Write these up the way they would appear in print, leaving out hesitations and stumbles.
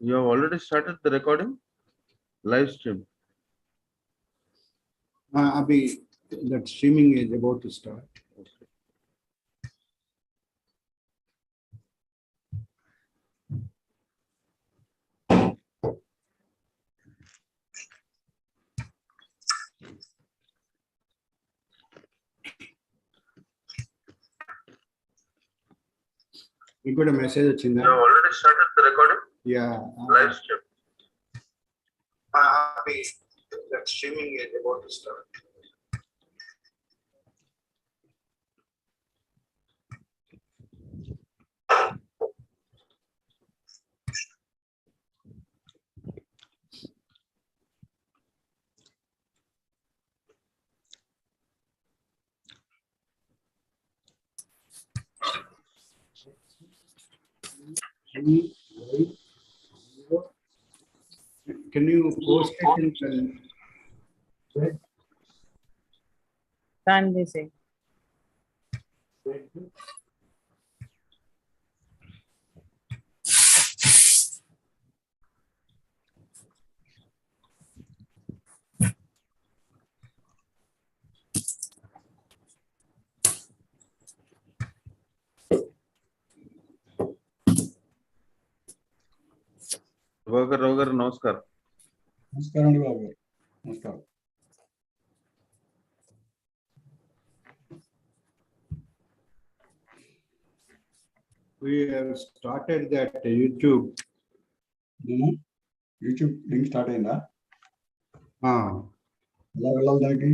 You have already started the recording? Live stream. Abhi, that streaming is about to start. Okay. You got a message వచ్చిందా? You have already started the recording? Yeah. Live stream. Abhi, that streaming is about to start. Can you post it in the Can they say? రావు గారు నమస్కారం. నమస్కారం అండి బాబు గారు. నమస్కారం. We have started that YouTube. YouTube link start అయిందా? Ah, ఎలా వెళ్ళాలి దానికి?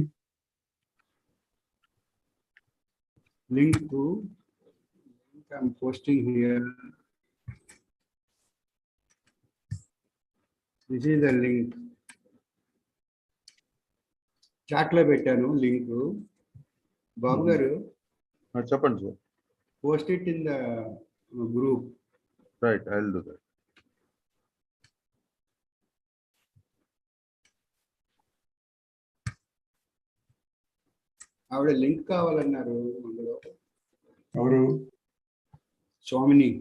link to I'm posting here. This is the link. Chat లో పెట్టాను లింక్. బాబు గారు చెప్పండి sir. post it in the group. Right, I'll do that. ఆవిడ లింక్ కావాలన్నారు అందులో. ఎవరు? స్వామిని.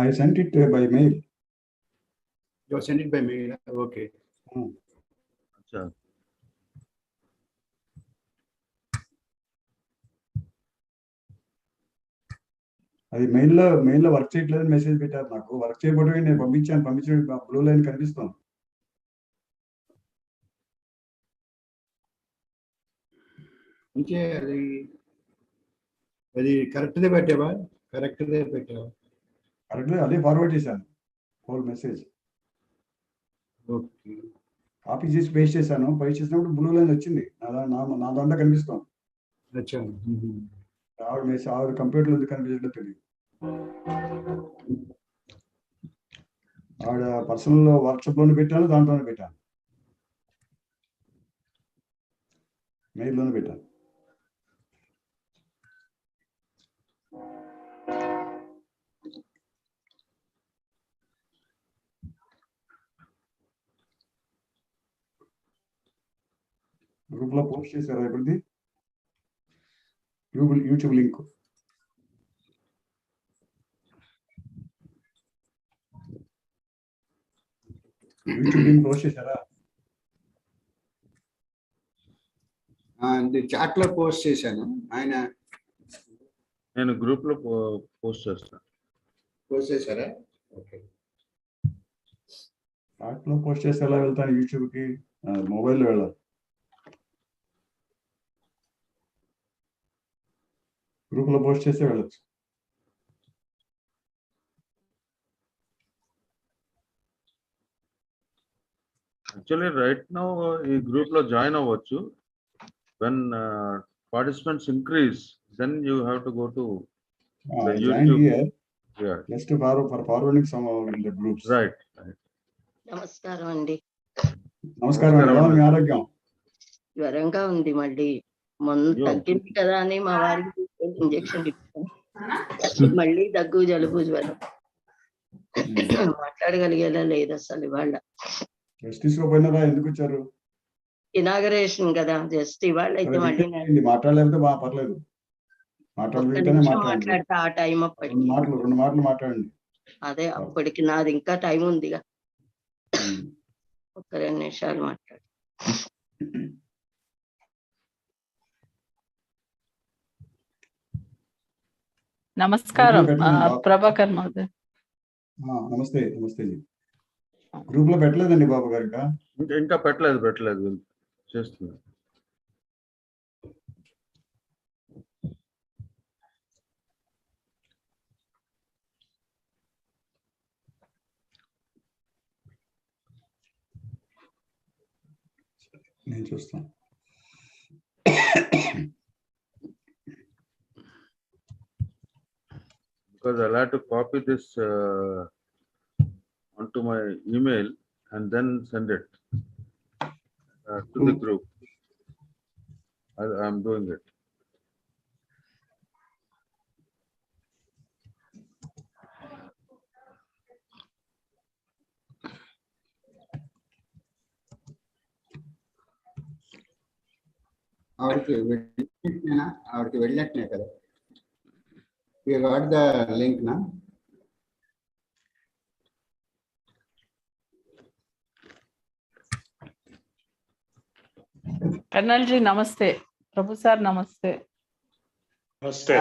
I sent it by mail. You send it by mail. Okay. అచ్చా. అది మెయిల్లో వర్క్ చేయట్లేదని మెసేజ్ పెట్టారు నాకు. వర్క్ చేయబోవడం నేను పంపించిన బ్లూ లైన్ కనిపిస్తాను. ఇంకే అది కరెక్ట్దే పెట్టావా? కరెక్ట్దే పెట్టావా? కరెక్ట్ అదే ఫార్వర్డ్ చేశాను హోల్ మెసేజ్. ఓకే. కాపీ చేసి పేస్ట్ చేశాను. పేస్ట్ చేసినప్పుడు బ్లూ లైన్ వచ్చింది నా దాంట్లో కనిపిస్తాం. అచ్చా. ఆవిడ కంప్యూటర్లో ఎందుకు కనిపించట్లేదు తెలియదు. ఆవిడ పర్సనల్ వాట్సాప్లోనే పెట్టాను, దాంట్లోనే పెట్టాను, మెయిల్లోనే పెట్టాను. గ్రూప్ లో పోస్ట్ చేశారా ఇప్పటిది? యూట్యూబ్ లింక్ పోస్ట్ చేశారా? చాట్ లో పోస్ట్ చేశాను. ఆయన నేను గ్రూప్ లో పోస్ట్ చేస్తాను. పోస్ట్ చేశారా? ఓకే. చాట్ లో పోస్ట్ చేస్తే ఎలా వెళ్తాను యూట్యూబ్ కి? మొబైల్లో వెళ్ళాలి. గ్రూప్ లో పోస్ట్ చేస్తే వెళ్ళచ్చు. యాక్చువల్లీ రైట్ నౌ ఈ గ్రూప్ లో జాయిన్ అవ్వచ్చు. When participants increase then you have to go to YouTube. Yeah. Just for forwarding some in the groups. Right. నమస్కారం అండి. నమస్కారం. ఎలా మీ ఆరోగ్యం? జ్వరంగా ఉంది. మళ్ళీ మొన్న తగ్గింది కదా అని మా వారికి ఇంజెక్షన్ ఇచ్చాను. మళ్ళీ దగ్గు, జలుబు, జ్వరం. మాట్లాడగలిగేలా లేదు అసలు ఇవాళ. రెస్ట్ తీసుకోపోయినారా? ఎందుకు వచ్చారు? ఇనాగరేషన్ కదా జస్ట్ ఇవాళ. అయితే మళ్ళీ మాట్లాడలేకపోతే బాగా పర్లేదు. మాట్లాడతా ఆ టైం అప్పటి రెండు మాటలు మాట్లాడండి. అదే అప్పటికి నాది ఇంకా టైం ఉందిగా, ఒక 2 నిమిషాలు మాట్లాడు. నమస్కారం ప్రభాకర్ మహోదయ్. నమస్తే నమస్తే జీ. గ్రూప్ లో పెట్టలేదండి బాబు గారు ఇంకా పెట్టలేదు చేస్తున్నా. నేను చూస్తాను. Because I'll have to copy this onto my email and then send it to the group. I'm doing it. ఆవిడకి వెళ్ళినట్టునే కదా. You got the link na? Colonel ji నమస్తే. ప్రభు సార్ నమస్తే. నమస్తే.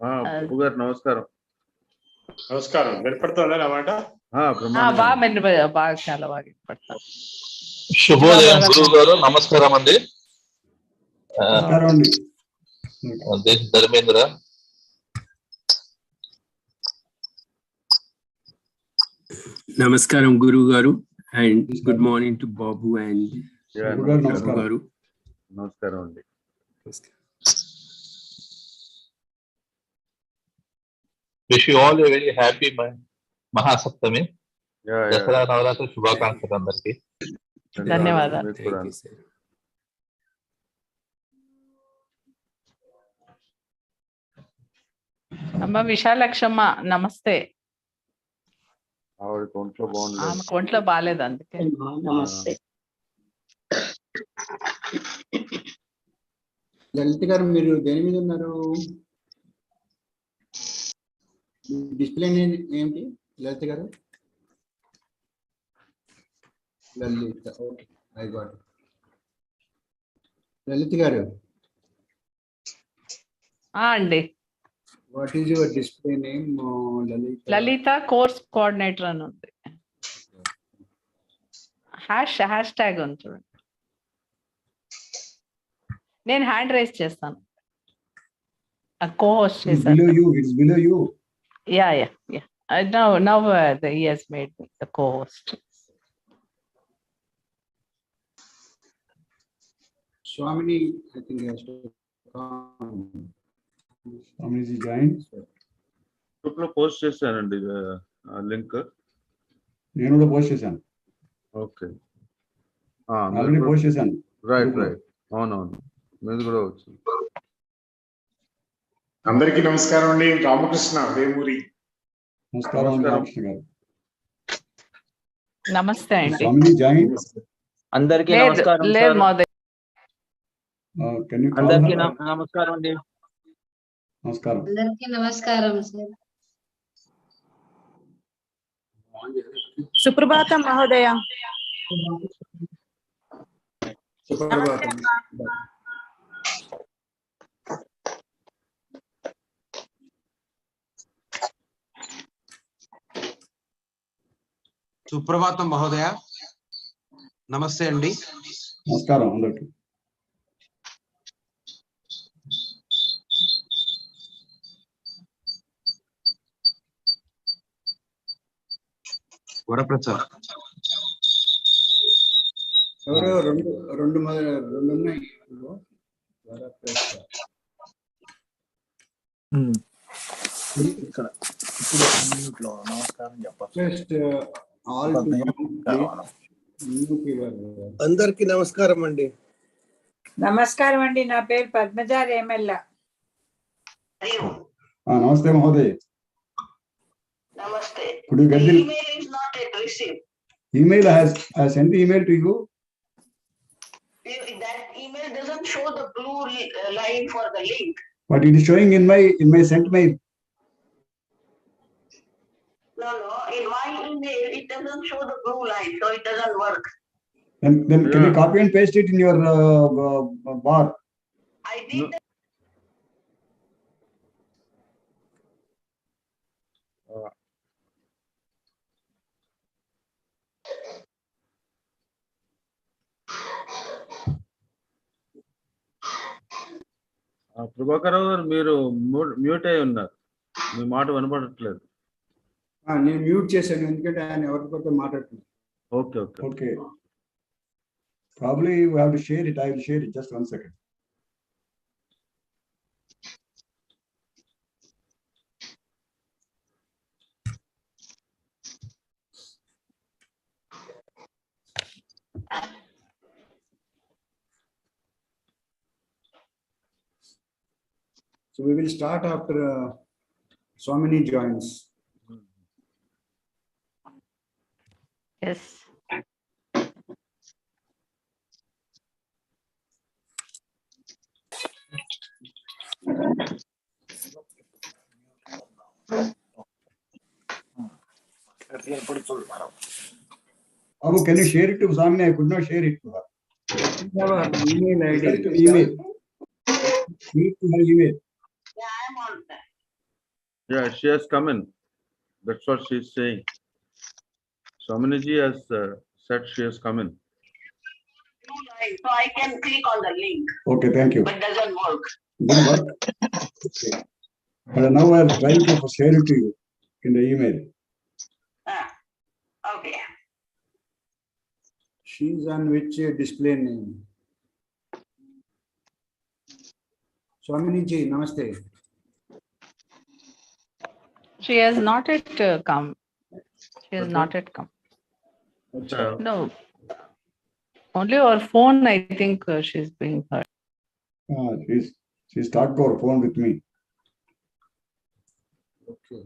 ప్రభు గారు నమస్కారం. నమస్కారం. వినపడుతుందా నా మాట? బాగా చాలా బాగా వినపడతా. శుభోదయం గురువు గారు. నమస్కారం అండి. ధర్మేంద్ర. నమస్కారం గురువు గారు, అండ్ గుడ్ మార్నింగ్ టు బాబు అండ్ గారు. నమస్కారం అండి. Wish you all a very happy Mahasaptami. Dasara Navaratri శుభాకాంక్షలు అందరికి. ధన్యవాదాలు. అమ్మ విశాలక్షమ్మ నమస్తే. ఆవిడ ఒంట్లో బాగుంది. ఆమెకు ఒంట్లో బాగాలేదు, అందుకే. నమస్తే. లలిత గారు, మీరు దేని మీద ఉన్నారు? డిస్ప్లే ఏంటి లలిత గారు? లలిత, ఓకే, ఐ గాట్ ఇట్. లలిత గారు అండి, what is your display name? Lalitha course coordinator అని ఉంది. హ్యాష్ ట్యాగ్ ఉంది చూడండి. నేను హ్యాండ్ రైజ్ చేస్తాను. co-host చేశాను. Now he has made me the co-host. Swamini, I think he has to come. Swamini ji joined. Group లో post చేశానండి link. నేను కూడా పోస్ట్ చేశాను. ఓకే, ఆల్రెడీ పోస్ట్ చేశాను. రైట్. అవునవును, మీది కూడా వచ్చింది. అందరికీ నమస్కారం అండి. రామకృష్ణ వేమూరి. నమస్కారం రామకృష్ణ గారు. నమస్తే అండి. స్వామిని జాయిన్. అందరికీ నమస్కారం. లేదు మోదయ్. అందరికీ నమస్కారం అండి. నమస్కారం. అందరికీ నమస్కారం సార్. సుప్రభాతం మహోదయ. సుప్రభాతం. సుప్రభాతం మహోదయ. నమస్తే అండి. నమస్కారం అందరికి. వరప్రసాద్. ఎవరో రెండు ఉన్నాయి. వరప్రసాద్ ఇక్కడ ఇప్పుడు నమస్కారం చెప్పండి. అందరికి నమస్కారం అండి. నమస్కారం అండి. నా పేరు పద్మజ రేమెల్ల. నమస్తే మహోదయ్. Namaste. Could you get the email is not yet received. Email? I sent the email to you. That email doesn't show the blue line for the link. But it is showing in my sent mail. No, in my email it doesn't show the blue line, so it doesn't work. Then can you copy and paste it in your bar? I did. Prabhakar గారు మీరు mute అయి ఉన్నారు, మీ మాట వినపడట్లేదు. నేను mute చేశాను ఎందుకంటే ఆయన ఎవరితో మాట్లాడుతున్నారు. Okay okay Okay. Probably we have to share it. I will share it. Just 1 second. So we will start after Swamini joins. Yes. Abu, can you share it to Samini? I could not share it to her. Email ID. Send it to email. Send it to her email. Yeah, I am on that. Yeah, she has come in. That's what she is saying. Swaminiji has said she has come in. Blue line, so I can click on the link, Okay, thank you. but doesn't work. Didn't work? Okay. Now I am trying to share it to you in the email. Okay. She's on which display name? Swamini ji, namaste. She has not yet come. She has not yet come. No. Only her phone, I think she's being heard. She's talked to her phone with me. Okay.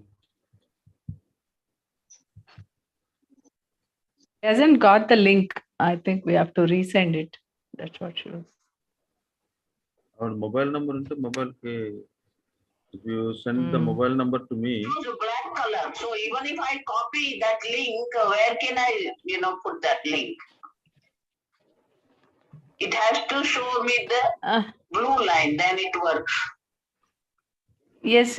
She hasn't got the link. I think we have to resend it. That's what she was. Our mobile number into mobile ke, if you send the mobile number to me. It's a black color, so even if I copy that link, where can I, put that link? It has to show me the blue line, then it works. Yes.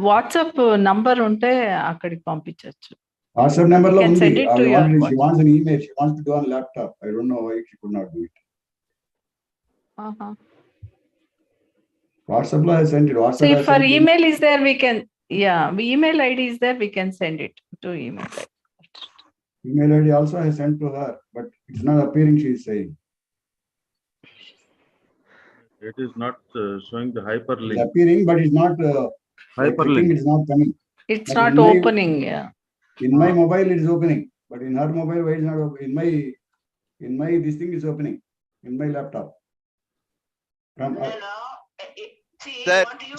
WhatsApp number unte akkadiki పంపించొచ్చు. WhatsApp number lo undi. Send it to your She wants an email. She wants to do on laptop. I don't know why she could not do it. WhatsApp lo I sent it. WhatsApp. So if her email is there, we can. Yeah, email ID is there. We can send it to email. Email ID also I sent to her, but it's not appearing. She is saying. It is not showing the hyperlink. It's appearing, but it's not. Hyperlink. It's not coming. It's but not opening. Yeah. In my mobile, it is opening, but in her mobile, why is not opening? In my this thing is opening. In my laptop.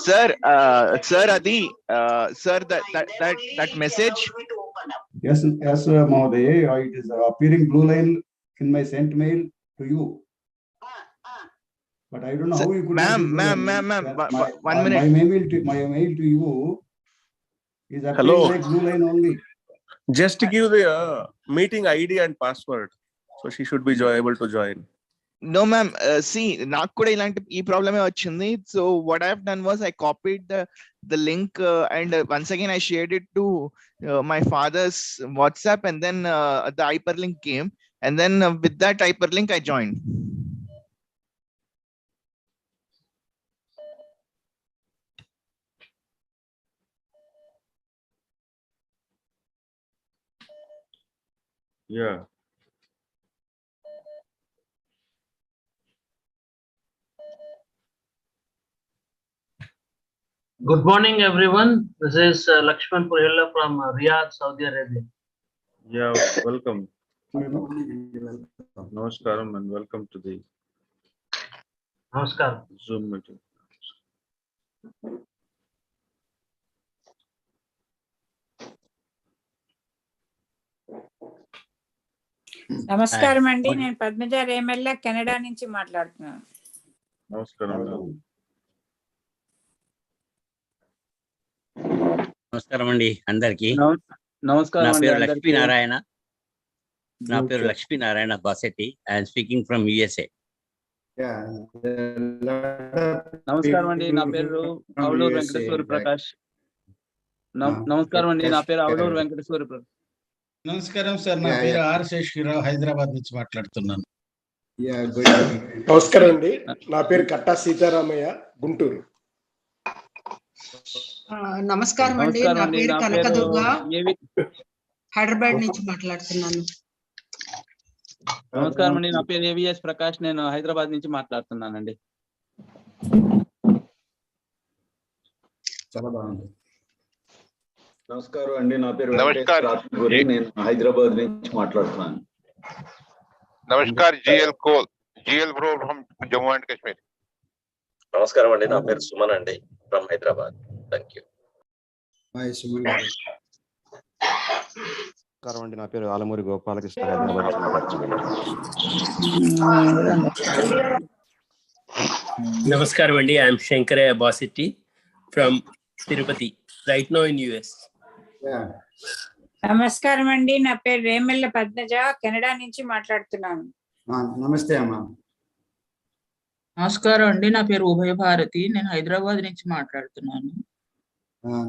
Sir, Adi, sir, that message. Yes, Mahoday, it is appearing blue line in my sent mail to you. But I don't know how you could. Ma'am, 1 minute. My mail to you is appearing Hello. like blue line only. Just give the meeting ID and password, so she should be able to join. No, ma'am. See, నాకు కూడా ఇలాంటి ఈ ప్రాబ్లమే వచ్చింది. So what I have done was I copied the link and once again I shared it to my father's WhatsApp, and then the hyperlink came, and then with that hyperlink I joined. Yeah. Good morning, everyone. This is Lakshman Purhilla from Riyadh, Saudi Arabia. Yeah, welcome. Namaskaram and welcome to the Namaskaram. Zoom meeting. నమస్కారం అండి, నేను Padmaja రేమెల్ల Canada నుంచి మాట్లాడుతున్నాను. నమస్కారం. నమస్కారం అండి అందరికి. నమస్కారం నా అండి పేరు అందరికీ. లక్ష్మీనారాయణ. నా పేరు Lakshminarayana Basetti. I'm speaking from USA. నమస్కారం అండి, నా పేరు అవలూరు వెంకటేశ్వర ప్రకాష్. నమస్కారం అండి, నా పేరు అవలూరు వెంకటేశ్వర ప్రకాష్. నమస్కారం సార్, నా పేరు ఆర్ శేషగిరావు, హైదరాబాద్ నుంచి మాట్లాడుతున్నాను. నమస్కారం అండి, నా పేరు కట్టా సీతారామయ్య, గుంటూరు. నమస్కారం అండి, నా పేరు కనకదుర్గ, హైదరాబాద్ నుంచి మాట్లాడుతున్నాను. నమస్కారం అండి, నా పేరు ఏవిఎస్ ప్రకాష్, నేను హైదరాబాద్ నుంచి మాట్లాడుతున్నానండి. చాలా బాగుంది. నమస్కారం అండి, నా పేరు వెంకటేశ్వర, నేను హైదరాబాద్ నుంచి మాట్లాడుతున్నాను. Namaskar, GL coal, GL bro from Jammu and Kashmir. నమస్కారం అండి, నా పేరు సుమన్ అండి, ఫ్రమ్ హైదరాబాద్. Thank you. నమస్కారం అండి, నా పేరు ఆలమూరి గోపాలకృష్ణ, హైదరాబాద్. నమస్కారం అండి, I'm Shankaraiah Basitti from Tirupati, right now in US. నమస్కారం అండి, నా పేరు రేమెల్ల పద్మజ, కెనడా నుంచి మాట్లాడుతున్నాను. నమస్తే అమ్మా. నమస్కారం అండి, నా పేరు ఉభయ భారతి, నేను హైదరాబాద్ నుంచి మాట్లాడుతున్నాను.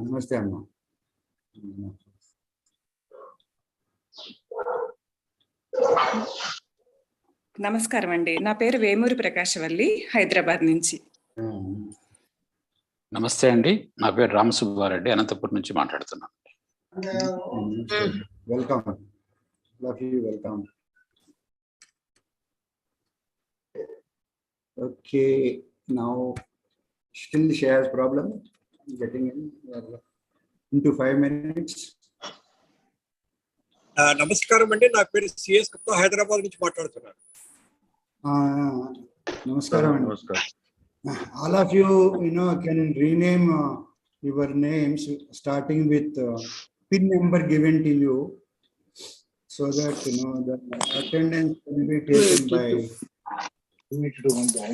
నమస్తే అమ్మా. నమస్కారం అండి, నా పేరు వేమూరి ప్రకాశవల్లి, హైదరాబాద్ నుంచి. నమస్తే అండి, నా పేరు రామసుబ్బారెడ్డి, అనంతపురం నుంచి మాట్లాడుతున్నాను. Welcome, love you, welcome. Okay, now still she has problem getting into 5 minutes. నమస్కారం అండి, నా పేరు సిఎస్ గుప్తా, హైదరాబాద్ నుంచి మాట్లాడుతున్నాను. నమస్కారం అండి. నమస్కారం. All of you, can rename your names starting with PIN number given to you, so that the attendance will be taken by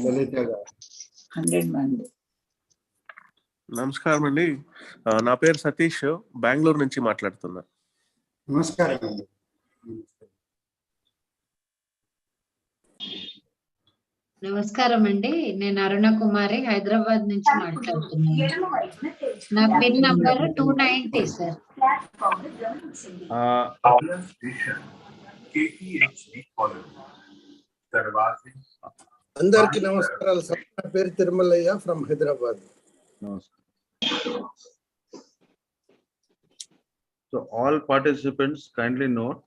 Lalita garu. 100 మంది. నమస్కారం అండి, నా పేరు సతీష్, బెంగళూరు నుంచి మాట్లాడుతున్నా. నమస్కారం అండి. నమస్కారం అండి, నేను అరుణ కుమారి, హైదరాబాద్ నుంచి మాట్లాడుతున్నాను. నా పిన్ నంబర్ 290 సార్. అందరికీ నమస్కారాలు సార్, నా పేరు Tirumalayya, from Hyderabad. So all participants kindly note,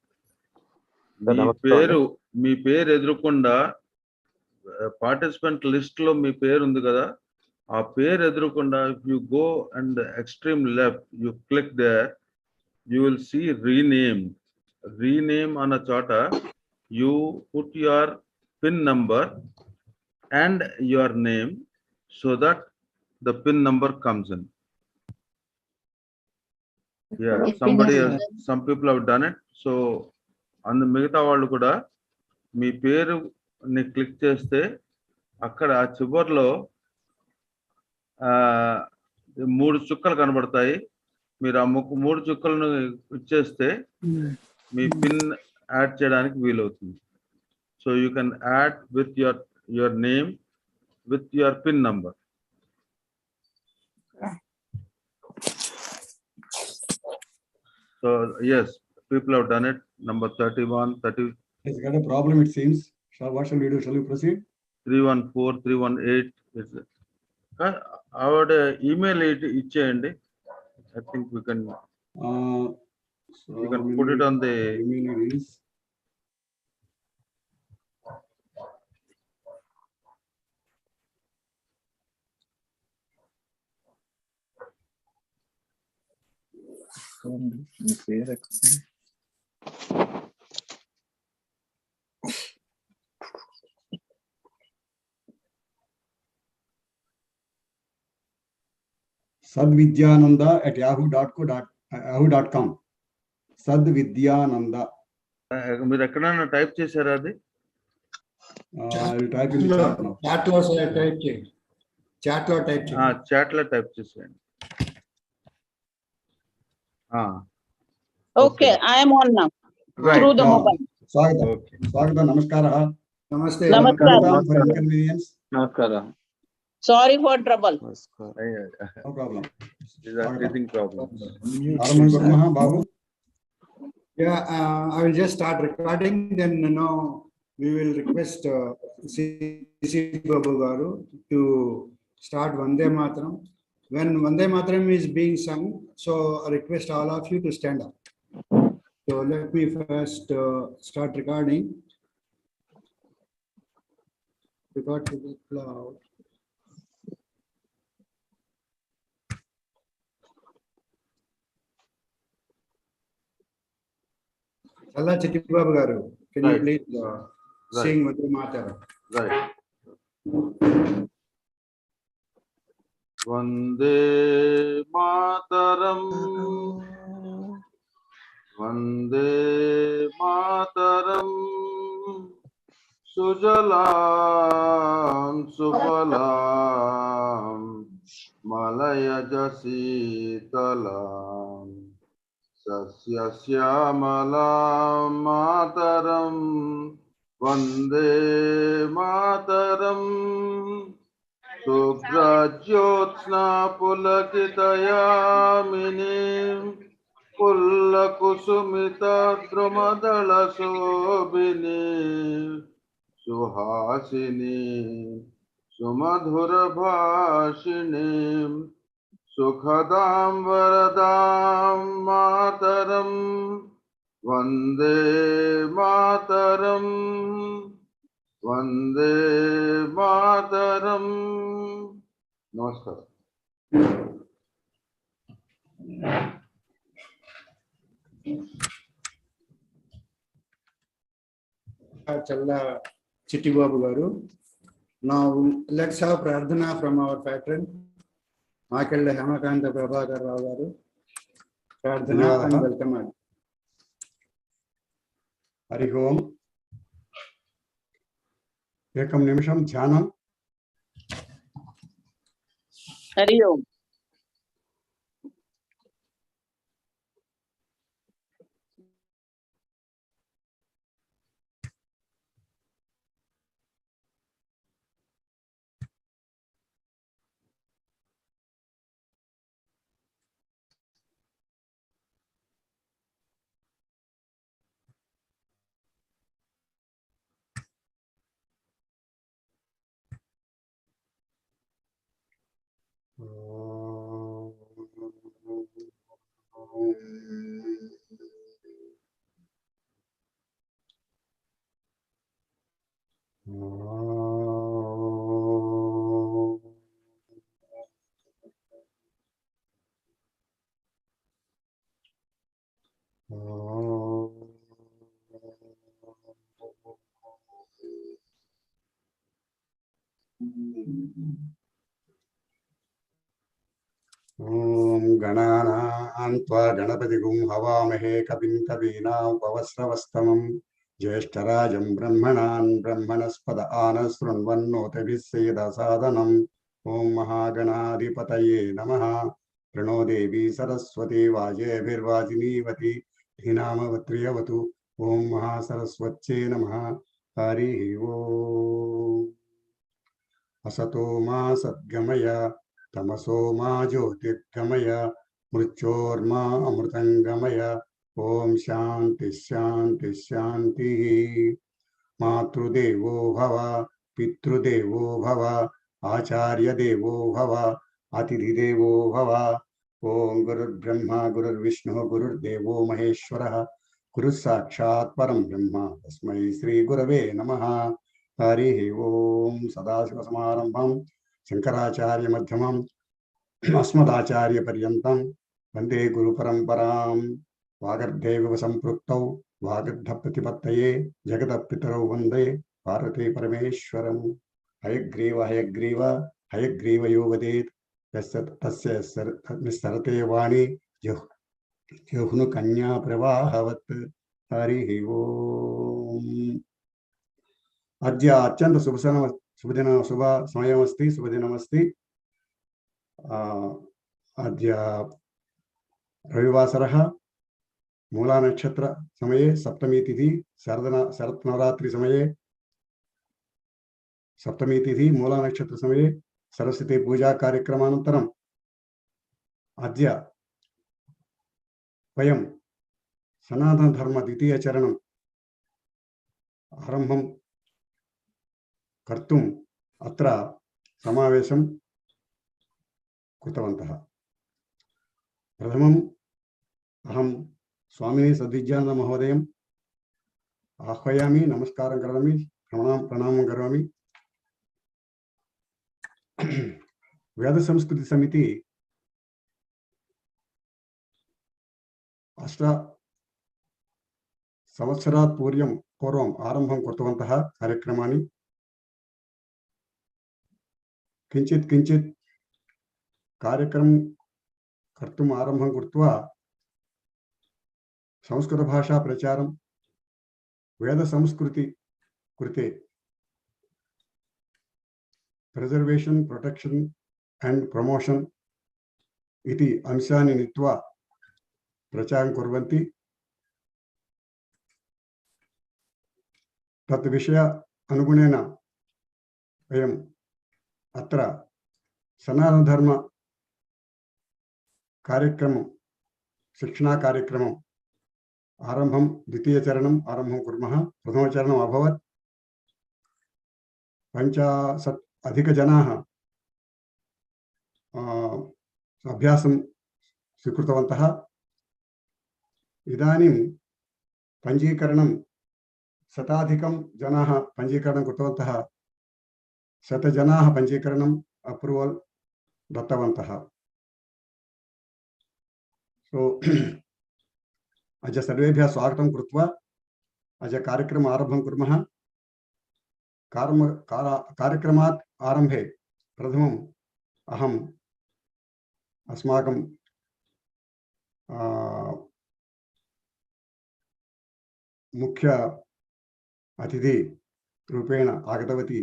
మీ పేరు ఎదురుకుండా పార్టిసిపెంట్ లిస్ట్ లో మీ పేరు ఉంది కదా, ఆ పేరు ఎదురుకుండా if you go and extreme left you click there, you will see rename అన్న చోట you put your pin number and your name so that the PIN number comes in. Yeah, some people have done it. So అందు మిగతా వాళ్ళు కూడా మీ పేరుని click చేస్తే అక్కడ ఆ చివర్లో 3 చుక్కలు కనబడతాయి. మీరు ఆ 3 చుక్కలను ఇచ్చేస్తే మీ పిన్ యాడ్ చేయడానికి వీలవుతుంది. So you can add with your name with your PIN number. So yes, people have done it. Number 31, 30. It's got a problem, it seems. What shall we do? Shall we proceed? 314, 318. I would email it icheyandi. I think we can. You can put it on the. Email is sadvidyananda@yahoo.com. sadvidyananda. మీరు ఎక్కడైనా type చేశారా అది? Chat లో type చేయండి. Chat లో type చేసేయండి. Okay, I am on now. Right. Through the mobile. Swagata, namaskara. Namaste. Namaskara. For inconvenience. Namaskara. Sorry for trouble. No problem. These are teething problems. Babu. Yeah, I will just start recording. Then we will request CC Babu Garu to start Vande Mataram. When Vande Mataram is being sung, so I request all of you to stand up. So let me first start recording. Record to the cloud. Allah Chittibabu Garu, can you please sing Vande Mataram? Right. Vande Mataram, Vande Mataram, Sujalam Sufalam, Malaya Jasitalam, Sasya Syamalam Mataram, Vande Mataram, Subrajyotsna Pulakitayaminim, Pullakusumita Drumadala Sobini, Suhasini, Sumadhura Bhashinim, Sukhadam Varadam Mataram, Vande Mataram, Vande Mataram. Namaskar. Challa Chittibabu Garu. Now let's have Prarthana from our patron, Makella Hemakanta Prabhakar Rao Garu. Prarthana and welcome. Hari Om. Ekam Nimisham Dhyanam. Hari Om. Om Ganana Tva Ganapati Havamahe Kavim Kavina Pavasravastamam Jeshtarajam Brahmanan Brahmanaspada Anasrunvannotaviseda Sadhanam Om Mahaganadipataye Namaha Prano Devi Saraswati Vaje Virvajinivati Dhinamavatriyavatu Om Mahasaraswatye Namaha Hari Om Asato Ma Sadgamaya Tamaso Ma Jyotirgamaya Mrichorma Amritangamaya Om Shanti Shanti Shanti Matrudevo Bhava Pitrudevo Bhava Acharya Devo Bhava Atithedevo Bhava Om Gurur Brahma Gurur Vishnu Gurur Devo Maheshwara Guru Sakshat Param Brahma Tasmai Sri Gurave Namaha Hari Om Sadashiva Samarambham Shankaracharya Madhyamam Asmadacharya Paryantam Vande Guru Paramparam Vagardeva Sampruktav Vagardha Pratipattaye Jagadapitaro Vande Bharati Parameshwaram Hayagriva Yovadet Tasya Nisarate Vani Yohnu Kanya Pravahavat Hari Om Adya Achanta Subhasana Subhadina Subha Samayamasti Subhadinamasti Adya रविवासरः मूला नक्षत्र समये सप्तमी तिथि शरत् नवरात्रि समये सप्तमी तिथि मूला नक्षत्र समये सरस्वती पूजा कार्यक्रमानन्तरम् अद्य वयं सनातन धर्म द्वितीय चरणम् आरम्भं कर्तुम् अत्र समावेशं कृतवन्तः। प्रथमम् अहं स्वामिनी सद्विज्ञानन्द महोदयम् आह्वयामि, नमस्कारं करोमि, प्रणामं करोमि। वेद संस्कृति समिति 8 संवत्सरात् पूर्वम् आरम्भं कृतवन्तः कार्यक्रमाणि। किञ्चित् कार्यक्रमं कर्तुम् आरम्भं कृत्वा संस्कृतभाषा प्रचारं वेद संस्कृति कृते प्रिजर्वेशन् प्रोटेक्शन् एंड प्रमोशन् इति अंशानि नीत्वा प्रचारं कुर्वन्ति। तत् विषय अनुगुणेन वयम् अत्र सनातन धर्म कार्यक्रमं शिक्षणा कार्यक्रमम् आरम्भं द्वितीय चरणम् आरम्भं कुर्मः। प्रथमचरणम् अभवत्। 50 अधिकजनाः अभ्यासं स्वीकृतवन्तः। इदानीं पञ्जीकरणं 100 जनाः पञ्जीकरणं कृतवन्तः। 100 जनाः पञ्जीकरणम् अप्रूवल् दत्तवन्तः। सो अद्य सर्वेभ्यः स्वागतं कृत्वा अद्य कार्यक्रमम् आरम्भं कुर्मः। कार्यक्रमात् आरम्भे प्रथमम् अहम् अस्माकं मुख्य अतिथि रूपेण आगतवती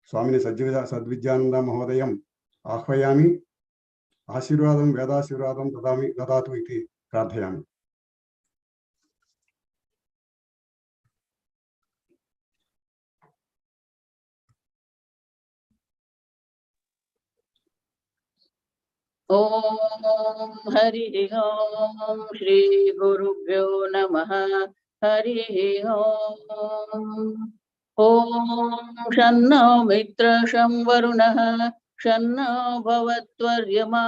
स्वामिनी सद्विज्ञानन्द महोदयम् आह्वयामि। आशीर्वादं वेदाशीर्वादं ददातु इति प्रार्थयामि। ओम हरि ओम श्री गुरुभ्यो नमः। हरि ओम शन्नो मित्र शं वरुणः शन्नो भवत्वर्यमा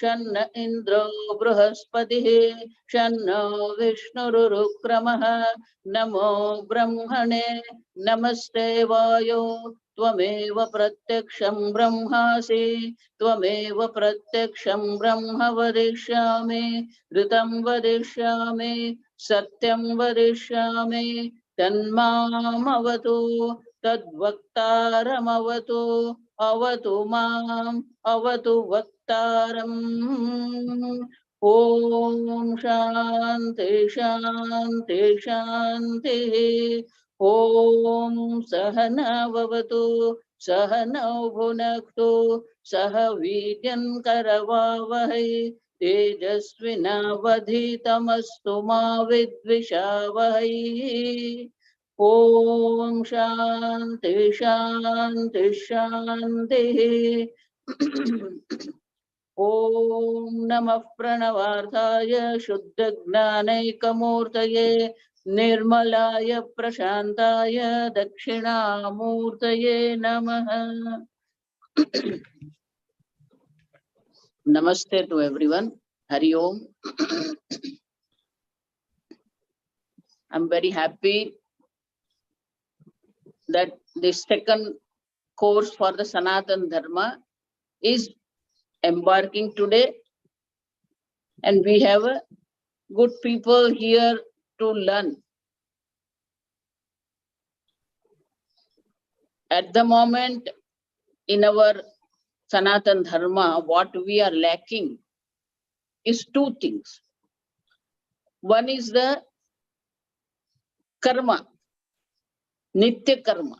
शन्न इन्द्रो बृहस्पतिः शन्नो विष्णुरुक्रमः। नमो ब्रह्मणे नमस्ते वायो त्वमेव प्रत्यक्षं ब्रह्मासि त्वमेव प्रत्यक्षं ब्रह्म वदिष्यामि ऋतं वदिष्यामि सत्यं वदिष्यामि तन्मामवतु तद्वक्तारमवतु अवतु माम् अवतु वक्तारम्। ॐ शान्ति शान्ति शान्तिः। ॐ सहना भवतु सहनौ भुनक्तु सह वीर्यं करवावहै तेजस्विनावधीतमस्तु मा विद्विषावहै। ॐ शान्ति शान्ति शान्तिः। ॐ नमः प्रणवार्थाय शुद्धज्ञानैकमूर्तये निर्मलाय प्रशान्ताय दक्षिणामूर्तये नमः। Namaste to everyone. Hari Om. I'm very happy that the second course for the Sanatana Dharma is embarking today, and we have good people here to learn. At the moment in our Sanatana Dharma, what we are lacking is 2 things. One is the karma, nitya karma.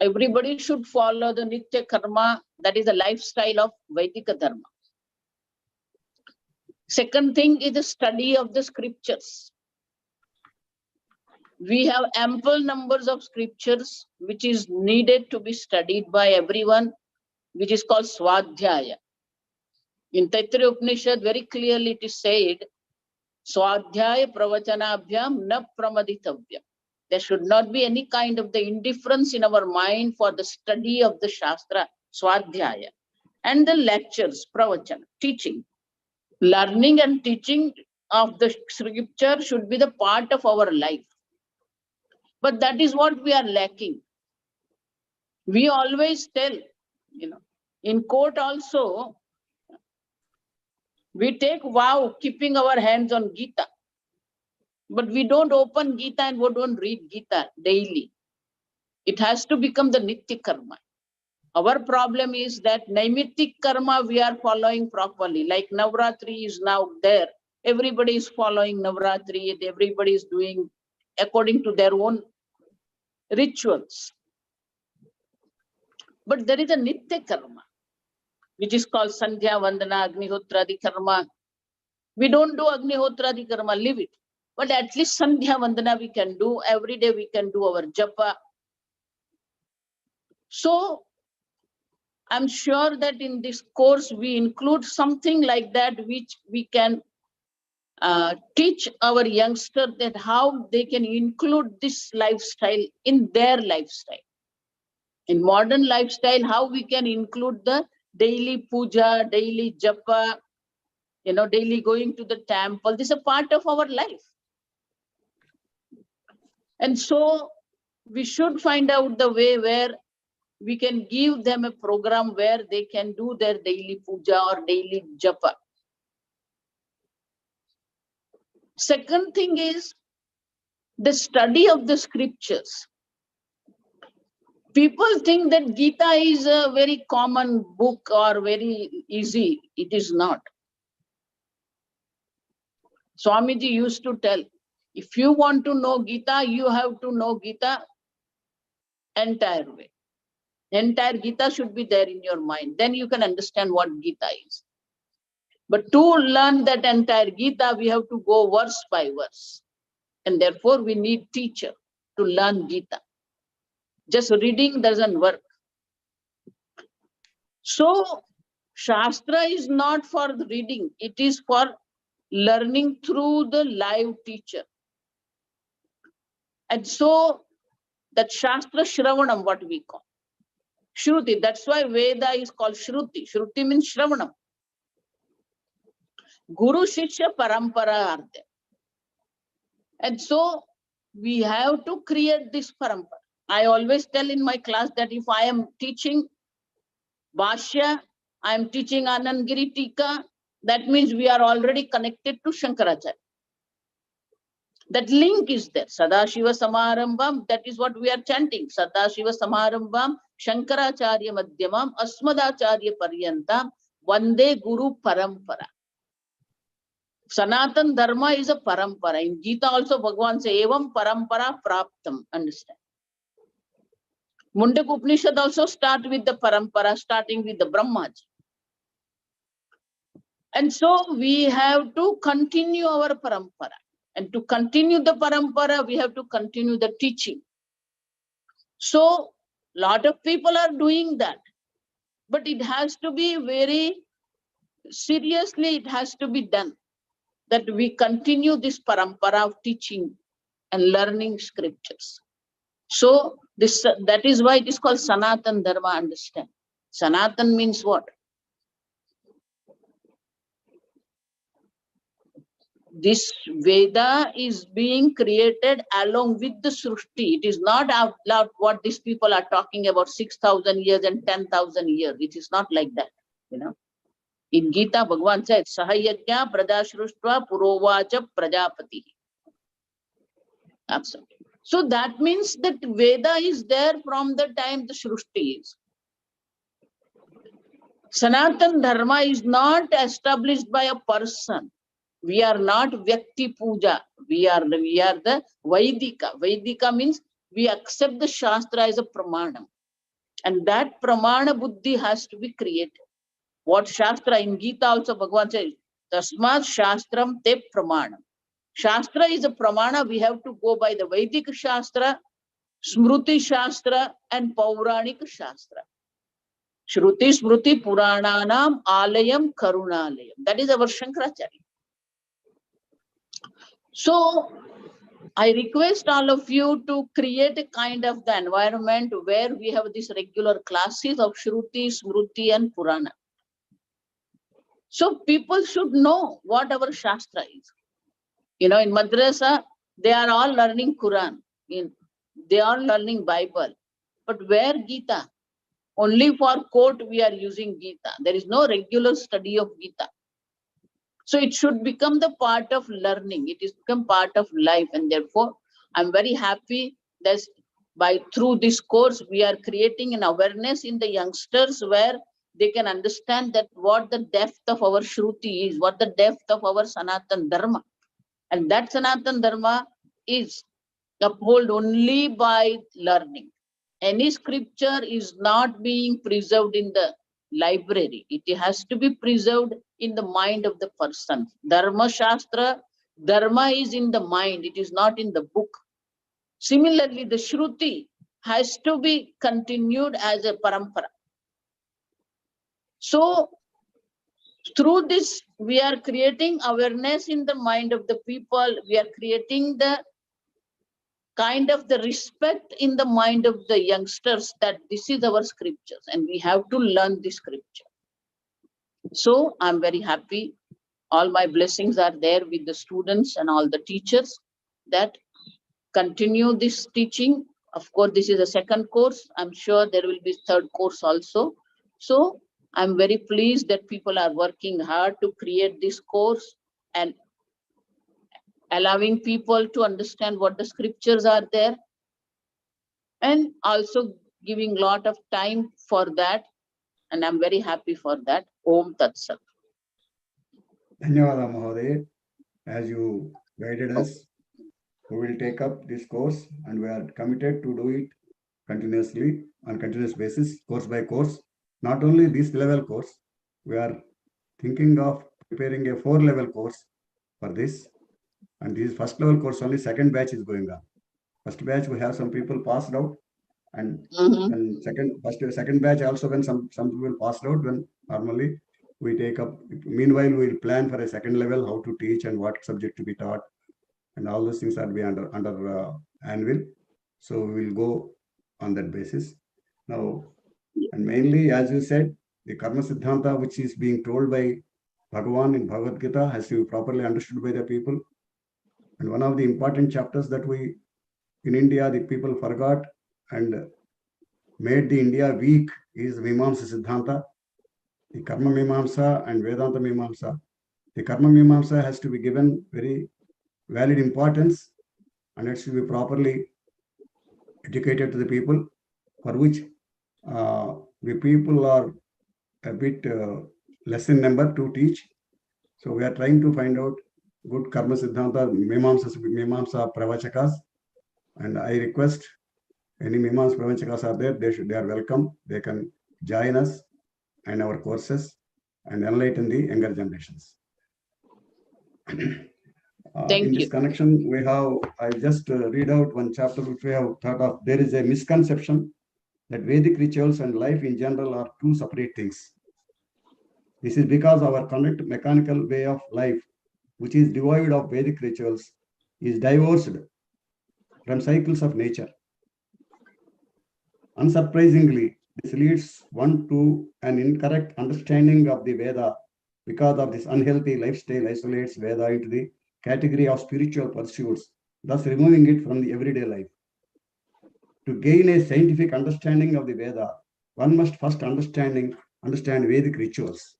Everybody should follow the nitya karma, that is the lifestyle of Vedic Dharma. Second thing is the study of the scriptures. We have ample numbers of scriptures which is needed to be studied by everyone, which is called Swadhyaya. In Taittiriya Upanishad, very clearly it is said, Swadhyaya pravachanabhyam na pramaditavya. There should not be any kind of the indifference in our mind for the study of the Shastra, Swadhyaya, and the lectures, pravachana, teaching. Learning and teaching of the scripture should be the part of our life. But that is what we are lacking. We always tell, in court also, we take vow keeping our hands on Gita. But we don't open Gita and we don't read Gita daily. It has to become the Nitya Karma. Our problem is that Naimittik Karma we are following properly. Like Navratri is now there. Everybody is following Navratri and everybody is doing according to their own rituals. But there is a Nitya Karma, which is called Sandhya, Vandana, Agnihotradi Karma. We don't do Agnihotradi Karma, leave it. But at least Sandhya, Vandana we can do. Every day we can do our japa. So, I'm sure that in this course we include something like that which we can teach our youngsters that how they can include this lifestyle in their lifestyle. In modern lifestyle, how we can include the daily puja, daily japa, daily going to the temple. This is a part of our life. And so we should find out the way where we can give them a program where they can do their daily puja or daily japa. Second thing is the study of the scriptures. People think that Gita is a very common book or very easy. It is not. Swamiji used to tell, if you want to know Gita, you have to know Gita entire way. Entire Gita should be there in your mind. Then you can understand what Gita is. But to learn that entire Gita, we have to go verse by verse. And therefore, we need teacher to learn Gita. Just reading doesn't work. So, Shastra is not for reading. It is for learning through the live teacher. And so, that Shastra Shravanam, what we call. Shruti, that's why Veda is called Shruti. Shruti means Shravanam. Guru Shishya Parampara are there. And so, we have to create this parampara. I always tell in my class that if I am teaching Bhashya, I am teaching Anandgiri Tika, that means we are already connected to Shankaracharya. That link is there. Sadashiva Samarambam, that is what we are chanting. Sadashiva Samarambam, Shankaracharya Madhyamam, Asmadacharya Paryantam, Vande Guru Parampara. Sanatana Dharma is a parampara. In Gita also Bhagavan says, Evam Parampara Praptam. Understand? Mundaka Upanishad also start with the parampara, starting with the Brahmaji. And so we have to continue our parampara. And to continue the parampara, we have to continue the teaching. So, lot of people are doing that. But it has to be very seriously, it has to be done. That we continue this parampara of teaching and learning scriptures. So, that is why it is called Sanatana Dharma, understand. Sanatan means what? This Veda is being created along with the Srushti. It is not out loud what these people are talking about 6,000 years and 10,000 years. It is not like that, In Gita, Bhagavan said, Sahayajna Pradashruštva Purovacha Prajapati. Absolutely. So that means that Veda is there from the time the Srushti is. Sanatana Dharma is not established by a person. We are not Vyakti Puja. We are the Vaidika. Vaidika means we accept the Shastra as a Pramanam. And that Pramana Buddhi has to be created. What Shastra in Gita also Bhagavan says, Tasmat Shastram te Pramanam. Shastra is a pramana. We have to go by the Vedic Shastra, Smruti Shastra, and Pauranik Shastra. Shruti Smruti Purananam Alayam Karunalayam. That is our Shankaracharya. So I request all of you to create a kind of the environment where we have these regular classes of Shruti, Smruti, and Purana. So people should know what our Shastra is. In Madrasa, they are all learning Quran. They are learning Bible. But where Gita? Only for court we are using Gita. There is no regular study of Gita. So it should become the part of learning. It is become part of life. And therefore, I'm very happy that through this course, we are creating an awareness in the youngsters where they can understand that what the depth of our Shruti is, what the depth of our Sanatana Dharma. And that Sanatana Dharma is upheld only by learning. Any scripture is not being preserved in the library. It has to be preserved in the mind of the person. Dharma Shastra, Dharma is in the mind. It is not in the book. Similarly, the Shruti has to be continued as a parampara. So, through this, we are creating awareness in the mind of the people. We are creating the kind of the respect in the mind of the youngsters that this is our scriptures and we have to learn this scripture. So I'm very happy. All my blessings are there with the students and all the teachers that continue this teaching. Of course, this is a second course. I'm sure there will be third course also. So I'm very pleased that people are working hard to create this course and allowing people to understand what the scriptures are there and also giving a lot of time for that. And I'm very happy for that. Om Tat Sat. Dhanyawada Mahoday. As you guided us, we will take up this course and we are committed to do it continuously on continuous basis, course by course. Not only this level course, we are thinking of preparing a 4-level course for this. And this first level course only, second batch is going on. First batch we have some people passed out, and second batch also when some people passed out, when normally we take up. Meanwhile, we will plan for a second level how to teach and what subject to be taught, and all those things are be under annual. So we will go on that basis now. And mainly, as you said, the Karma Siddhanta, which is being told by Bhagavan in Bhagavad Gita, has to be properly understood by the people. And one of the important chapters that we, in India, the people forgot and made the India weak is Mimamsa Siddhanta, the Karma Mimamsa and Vedanta Mimamsa. The Karma Mimamsa has to be given very valid importance and it should be properly educated to the people, for which the people are a bit less in number to teach. So we are trying to find out good Karma Siddhanta, Mimamsa Pravachakas, and I request any Mimamsa Pravachakas are there, they are welcome. They can join us and our courses and enlighten the younger generations. In this connection, we have, I just read out one chapter which we have thought of. There is a misconception that Vedic rituals and life in general are two separate things. This is because our current mechanical way of life, which is devoid of Vedic rituals, is divorced from cycles of nature. Unsurprisingly, this leads one to an incorrect understanding of the Veda. Because of this unhealthy lifestyle isolates Veda into the category of spiritual pursuits, thus removing it from the everyday life. To gain a scientific understanding of the Veda, one must first understand Vedic rituals.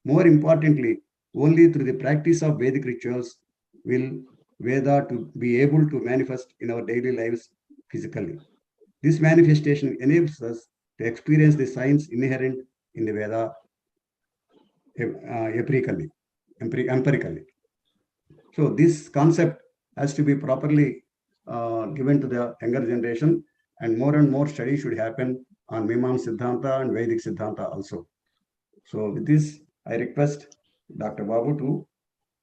More importantly, only through the practice of Vedic rituals will Veda to be able to manifest in our daily lives physically. This manifestation enables us to experience the science inherent in the Veda empirically. So this concept has to be properly given to the younger generation, and more study should happen on Mimamsa Siddhanta and Vedic Siddhanta also. So with this, I request Dr. Babu to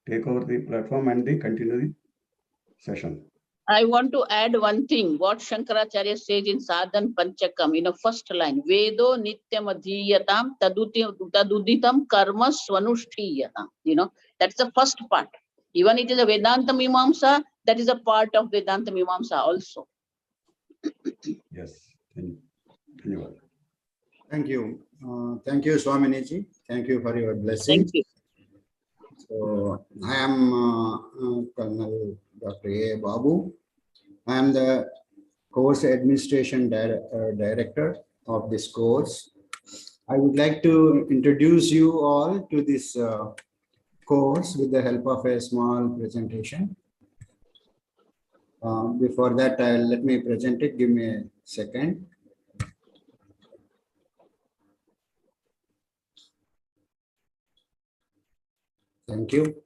take over the platform and continue the session. I want to add one thing. What Shankaracharya says in Sadhan Panchakam, in the first line, Vedo nityam adhiyatam taduditam karma swanushthiyatam. That's the first part. Even it is a Vedanta Mimamsa, that is a part of Vedanta Mimamsa also. Yes. Thank you. Thank you. Thank you, Swaminiji. Thank you for your blessings. Thank you. So I am Colonel Dr. A. Babu. I am the course administration director of this course. I would like to introduce you all to this course with the help of a small presentation. Before that, let me present it. Give me a second. Thank you.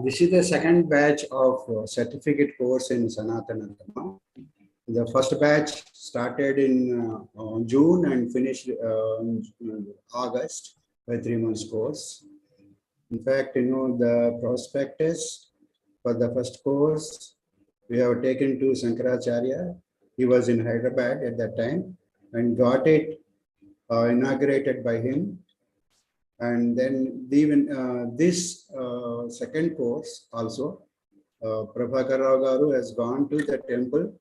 This is the second batch of certificate course in Sanatana Dharma. The first batch started in June and finished in August by 3 months course. In fact, the prospectus for the first course we have taken to Shankaracharya. He was in Hyderabad at that time and got it inaugurated by him. And then even this second course also, Prabhakar Rao Garu has gone to the temple.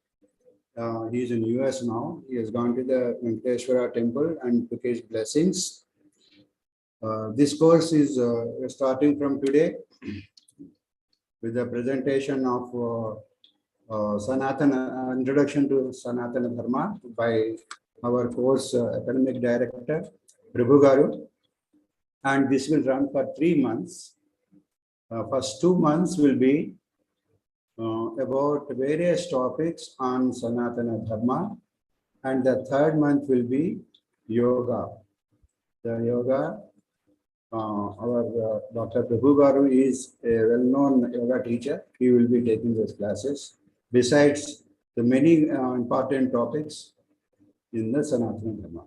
He is in US now. He has gone to the Venkateshwara temple and took his blessings. This course is starting from today with the presentation of Sanatana, introduction to Sanatana Dharma by our course academic director, Prabhu Garu. And this will run for 3 months. First 2 months will be about various topics on Sanatana Dharma. And the third month will be yoga. The yoga, our Dr. Prabhu Garu is a well-known yoga teacher. He will be taking those classes. Besides the many important topics in the Sanatana Dharma.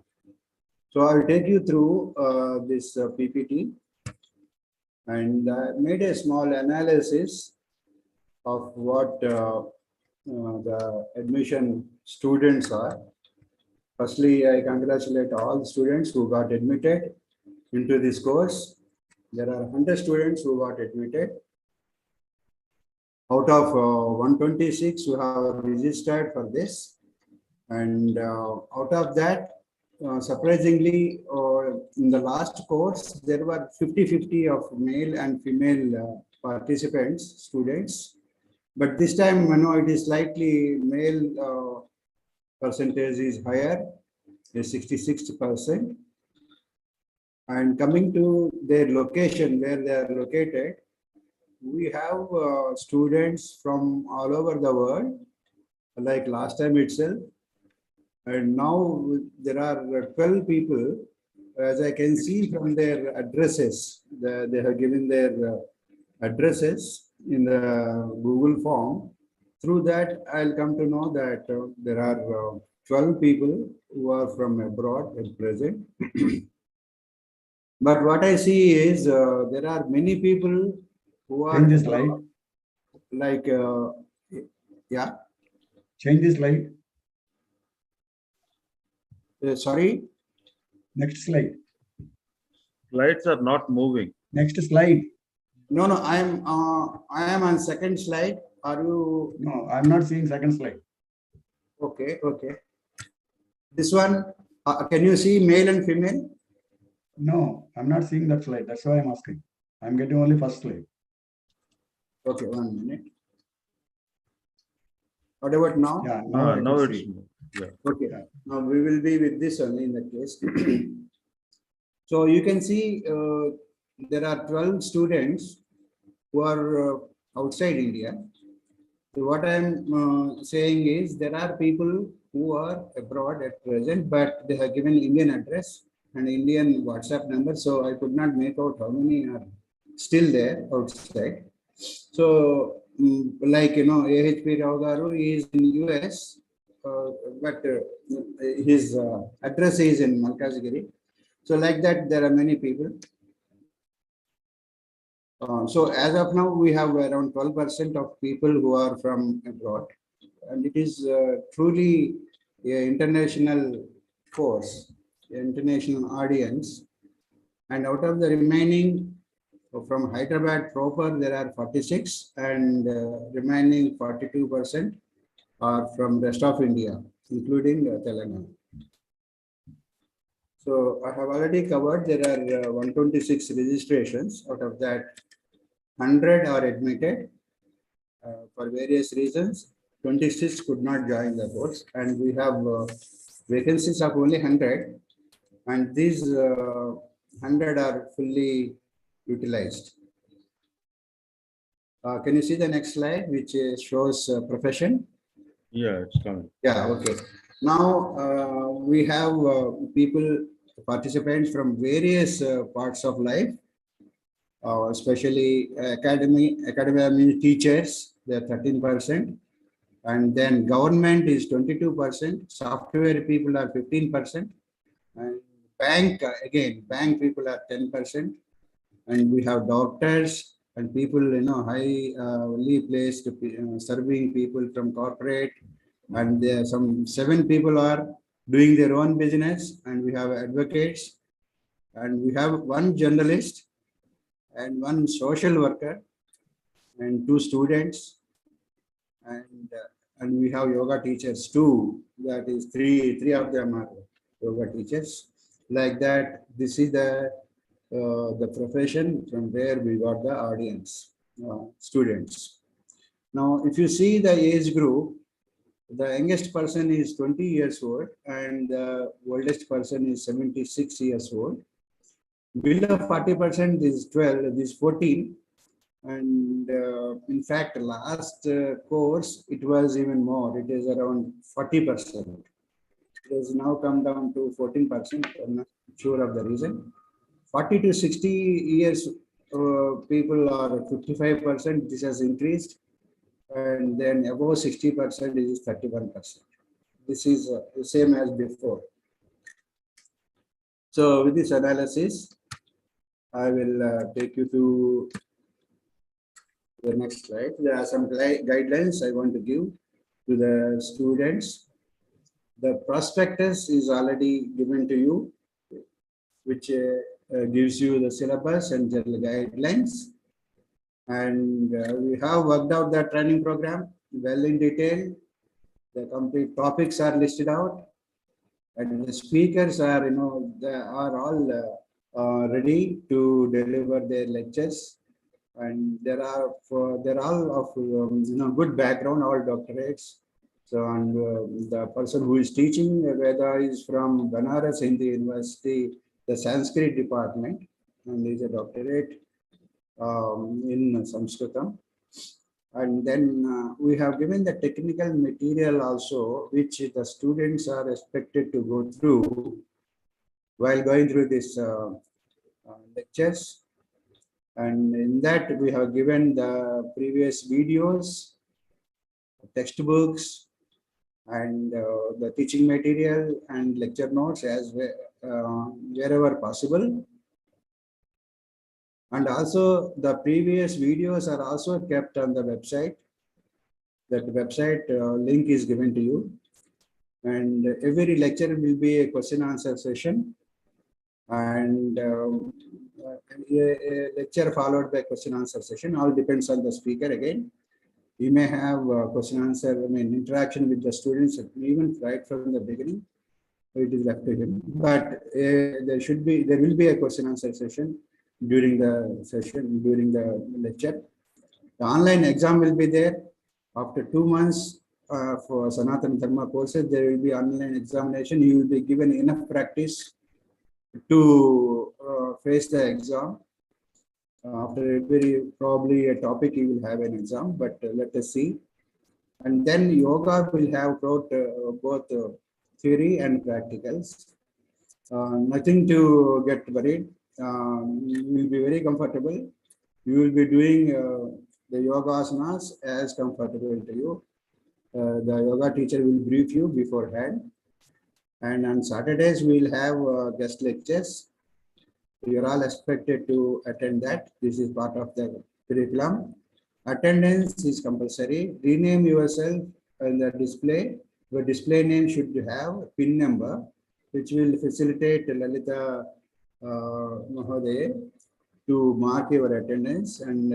So I will take you through this PPT and made a small analysis of what the admission students are. Firstly, I congratulate all students who got admitted into this course. There are 100 students who got admitted. Out of 126 who have registered for this. And out of that, surprisingly, in the last course, there were 50-50 of male and female participants, students. But this time, it is slightly male percentage is higher, is 66%. And coming to their location, where they are located, we have students from all over the world, like last time itself. And now there are 12 people, as I can see from their addresses. They have given their addresses in the Google form. Through that, I'll come to know that there are 12 people who are from abroad at present. But what I see is there are many people who are Change the slide. Like, yeah. Change the slide. Sorry? Next slide. Slides are not moving. Next slide. No, I am on second slide. Are you? No, I'm not seeing second slide. Okay. This one, can you see male and female? No, I'm not seeing that slide. That's why I'm asking. I'm getting only first slide. Okay, 1 minute. What about now? Yeah, now it's yeah. Okay, now we will be with this only in that case. So you can see there are 12 students who are outside India. So what I'm saying is there are people who are abroad at present, but they have given Indian address. and Indian WhatsApp number. So I could not make out how many are still there outside. So like, AHP Rao Garu is in US, but his address is in Malkazgiri. So like that, there are many people. So as of now, we have around 12% of people who are from abroad, and it is truly an international course, international audience. And out of the remaining, from Hyderabad proper, there are 46, and remaining 42% are from rest of India, including Telangana. So I have already covered, there are 126 registrations. Out of that, 100 are admitted for various reasons. 26 could not join the course, and we have vacancies of only 100, and these 100 are fully utilized. Can you see the next slide, which shows profession? Yeah, it's coming. Yeah, okay. Now we have people, participants from various parts of life. Especially academy means teachers, they're 13%, and then government is 22%, software people are 15%, and bank, again, bank people are 10%, and we have doctors and people, highly placed, serving people from corporate, and there some 7 people are doing their own business, and we have advocates, and we have 1 journalist, and 1 social worker, and 2 students, and we have yoga teachers too. That is three of them are yoga teachers. Like that, this is the profession from where we got the audience, students. Now, if you see the age group, the youngest person is 20 years old, and the oldest person is 76 years old. Below 40% is 12, this 14, and in fact, last course it was even more. It is around 40%. It has now come down to 14%. I'm not sure of the reason. 40 to 60 years people are 55%. This has increased, and then above 60% is 31%. This is the same as before. So with this analysis, I will take you to the next slide. There are some guidelines I want to give to the students. The prospectus is already given to you, which gives you the syllabus and general guidelines. And we have worked out the training program well in detail. The complete topics are listed out, and the speakers are, they are all ready to deliver their lectures, and they're all of good background, all doctorates. So, and the person who is teaching Veda is from Banaras Hindu University, the Sanskrit department, and is a doctorate in Sanskritam. And then we have given the technical material also, which the students are expected to go through while going through this lectures. And in that, we have given the previous videos, textbooks, and the teaching material and lecture notes as wherever possible. And also the previous videos are also kept on the website. That website link is given to you. And every lecture will be a question answer session. And a lecture followed by question answer session. All depends on the speaker again. You may have question answer, interaction with the students, even right from the beginning. It is left to him. But there will be a question answer session during the lecture. The online exam will be there. After 2 months for Sanatana Dharma courses, there will be online examination. You will be given enough practice to face the exam. After probably a topic, you will have an exam, but let us see. And then yoga will have both theory and practicals. Nothing to get worried. You will be very comfortable. You will be doing the yoga asanas as comfortable to you. The yoga teacher will brief you beforehand. And on Saturdays, we will have guest lectures. You are all expected to attend that. This is part of the curriculum. Attendance is compulsory. Rename yourself in the display. Your display name should have a PIN number, which will facilitate Lalita Mahodaya to mark your attendance, and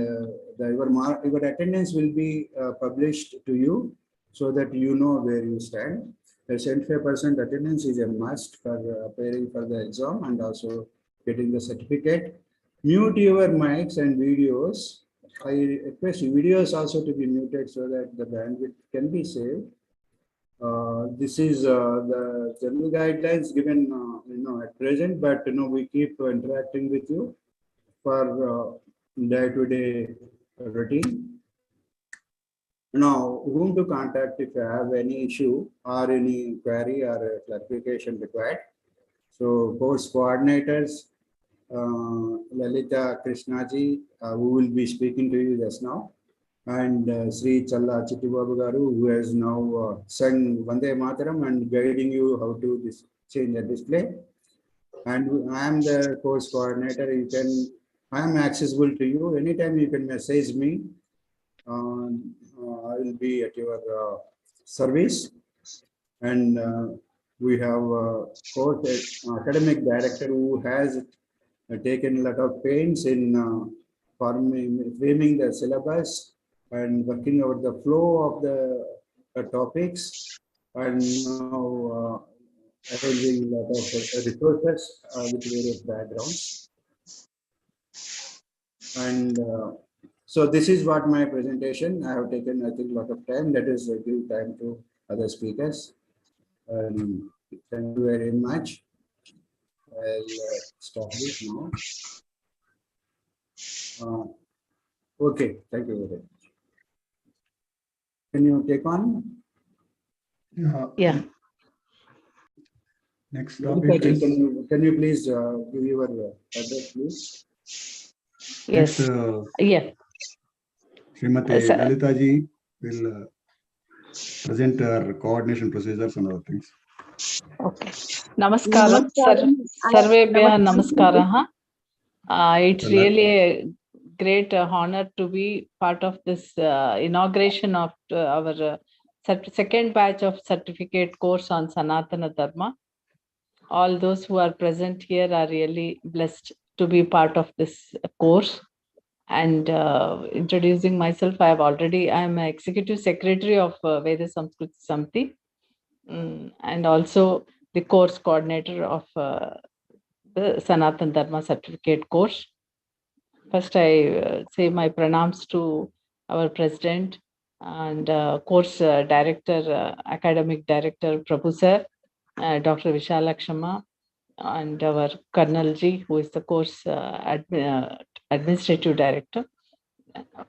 your attendance will be published to you so that you know where you stand. The 75% attendance is a must for appearing for the exam and also getting the certificate. Mute your mics and videos. I request videos also to be muted so that the bandwidth can be saved. This is the general guidelines given at present, but we keep interacting with you for day-to-day routine. Now, whom to contact if you have any issue or any query or clarification required. So, course coordinators, Lalita Krishnaji, who will be speaking to you just now, and Sri Challa Chittibabu Garu, who has now sung Vande Mataram and guiding you how to change the display. And I am the course coordinator. I am accessible to you. Anytime you can message me. I will be at your service. And we have a course academic director who has taken a lot of pains in framing the syllabus and working out the flow of the topics, and now arranging a lot of resources with various backgrounds. And so this is what my presentation. I have taken, I think, a lot of time. That is give time to other speakers. Thank you very much. I'll stop this now. Okay, thank you very much. Can you take on? Yeah. Next topic is, can you please give your address, please? Yes. Yeah. Srimati Lalita ji will present our coordination procedures and other things. Okay. Namaskaram. Sarvebhya namaskaraha. It's really a great honor to be part of this inauguration of our second batch of certificate course on Sanatana Dharma. All those who are present here are really blessed to be part of this course. And introducing myself, I am Executive Secretary of Veda Samskriti Samiti, and also the course coordinator of the Sanatana Dharma certificate course. First, I say my pranams to our president and course director, academic director, Prabhu sir, Dr. Vishalakshama, and our Colonel Ji, who is the course administrative director.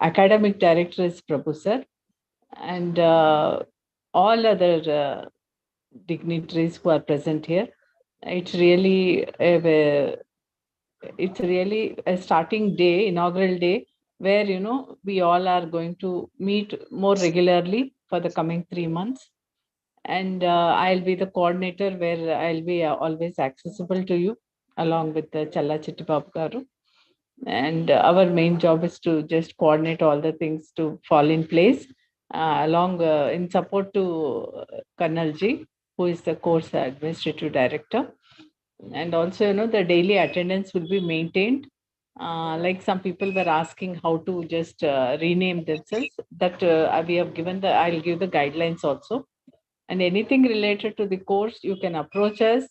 Academic director is Prabhu sir, and all other dignitaries who are present here. It's really a starting day, inaugural day, where we all are going to meet more regularly for the coming 3 months. And I'll be the coordinator, where I'll be always accessible to you, along with the Challa Chittibabu Garu. And our main job is to just coordinate all the things to fall in place, along in support to Colonel Ji, who is the course administrative director. And also, the daily attendance will be maintained. Like some people were asking how to just rename themselves, that we have given I'll give the guidelines also. And anything related to the course, you can approach us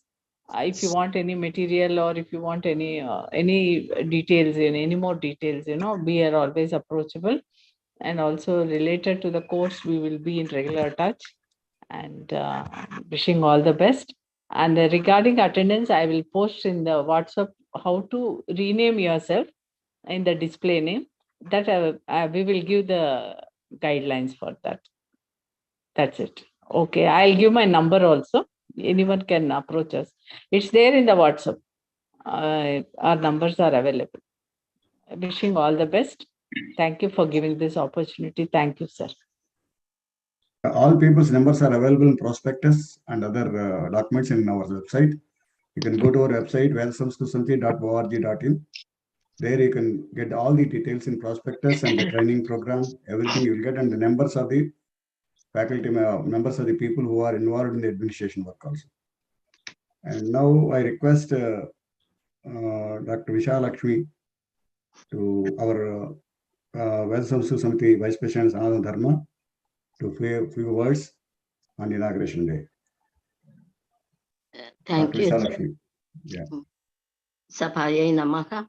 if you want any material, or if you want any details, any more details, we are always approachable. And also related to the course, we will be in regular touch, and wishing all the best. And regarding attendance, I will post in the WhatsApp how to rename yourself in the display name. That we will give the guidelines for that. That's it. Okay, I'll give my number also. anyone can approach us. It's there in the WhatsApp. Our numbers are available. Wishing all the best. Thank you for giving this opportunity. Thank you, sir. All people's numbers are available in prospectus and other documents in our website. You can go to our website, vedsamstusanti.org.in. There you can get all the details in prospectus and the training program, everything you will get, and the numbers of the faculty members of the people who are involved in the administration work also. And now I request Dr. Vishalakshmi to our Vedasamstu Samiti Vice President Sanatana Dharma to say a few words on inauguration day. Thank Dr. you. Vishalakshmi. Yeah. Sapayai Namaha.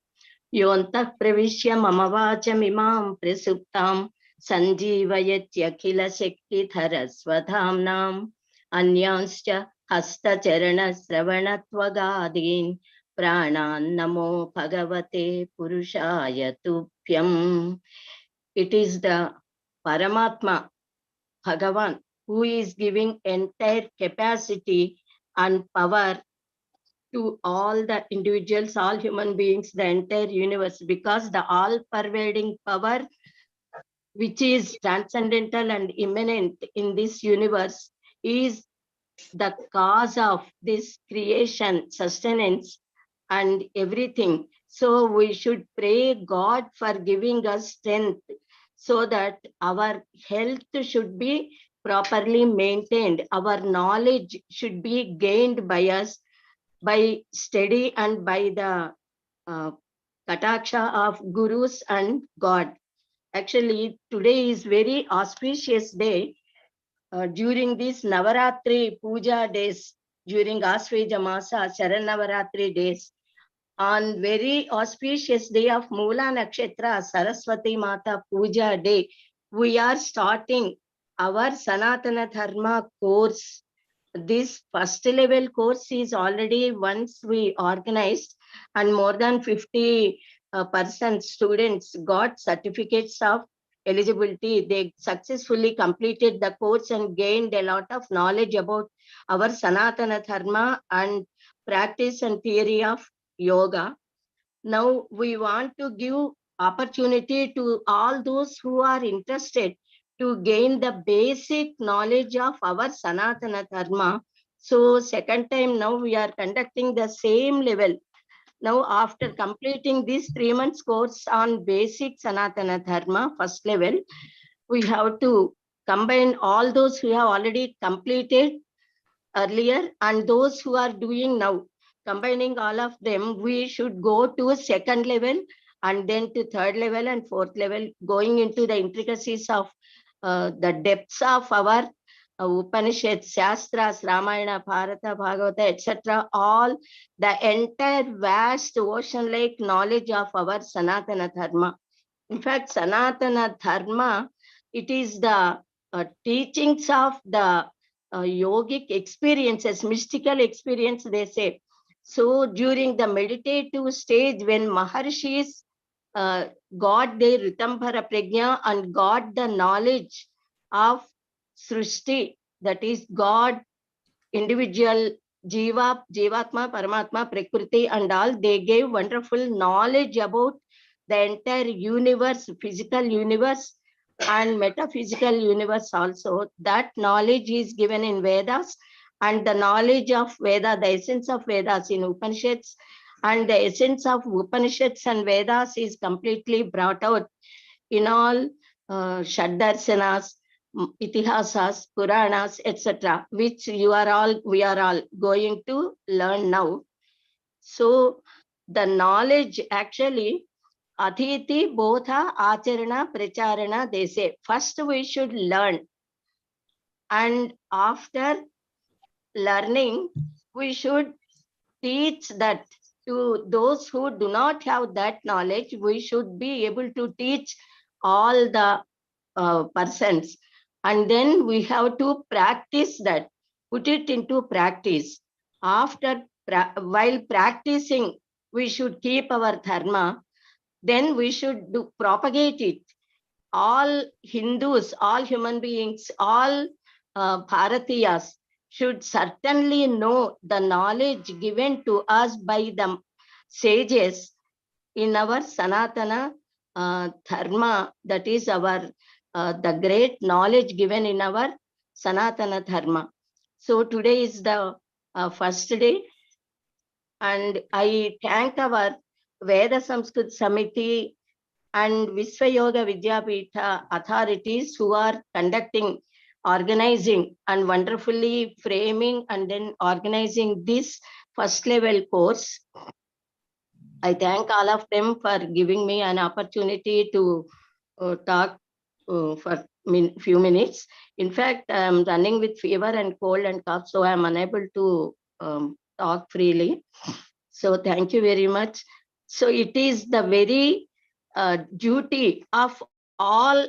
Yontah pravishya mama vacham presuptam sanjeevayatyakila shakti dharasvadhamnam anyanscha hasta charana sravanatvagadin pranan namo bhagavate purushaya tubhyam. It is the Paramatma, Bhagavan, who is giving entire capacity and power to all the individuals, all human beings, the entire universe, because the all-pervading power, which is transcendental and immanent in this universe, is the cause of this creation, sustenance, and everything. So we should pray God for giving us strength so that our health should be properly maintained. Our knowledge should be gained by us by study and by the kataksha of gurus and God. Actually, today is very auspicious day. During these Navaratri Puja days, during Asveja Masa, Sharanavaratri days, on very auspicious day of Mula Nakshatra, Saraswati Mata Puja day, we are starting our Sanatana Dharma course. This first level course is already once we organized, and more than 50% students got certificates of eligibility. They successfully completed the course and gained a lot of knowledge about our Sanatana Dharma and practice and theory of yoga. Now we want to give opportunity to all those who are interested to gain the basic knowledge of our Sanatana Dharma. So second time now we are conducting the same level. Now after completing this 3 months course on basic Sanatana Dharma, first level, we have to combine all those who have already completed earlier and those who are doing now. Combining all of them, we should go to a second level and then to third level and fourth level, going into the intricacies of the depths of our Upanishads, Shastras, Ramayana, Bharata, Bhagavata, etc. All the entire vast ocean-like knowledge of our Sanatana Dharma. In fact, Sanatana Dharma, it is the teachings of the yogic experiences, mystical experience, they say. So during the meditative stage, when Maharshis got their Ritambhara Prajna and got the knowledge of Srishti, that is God, individual, Jiva, Jivatma, Paramatma, Prakriti and all, they gave wonderful knowledge about the entire universe, physical universe and metaphysical universe also. That knowledge is given in Vedas, and the knowledge of Veda, the essence of Vedas in Upanishads, and the essence of Upanishads and Vedas is completely brought out in all Shaddarsanas, Itihasas, Puranas, etc., which we are all going to learn now. So the knowledge actually, Adhiti, Bodha, Acharana, Pracharana, they say. First we should learn. And after learning, we should teach that to those who do not have that knowledge. We should be able to teach all the persons. And then we have to practice that, put it into practice. While practicing, we should keep our dharma. Then we should propagate it. All Hindus, all human beings, all Bharatiyas should certainly know the knowledge given to us by the sages in our Sanatana Dharma. That is our the great knowledge given in our Sanatana Dharma. So today is the first day, and I thank our Veda Sanskrit Samiti and Visva Yoga Vidyapitha authorities who are conducting, organizing and wonderfully framing and then organizing this first level course. I thank all of them for giving me an opportunity to talk for few minutes. In fact, I'm running with fever and cold and cough, so I'm unable to talk freely. So thank you very much. So it is the very duty of all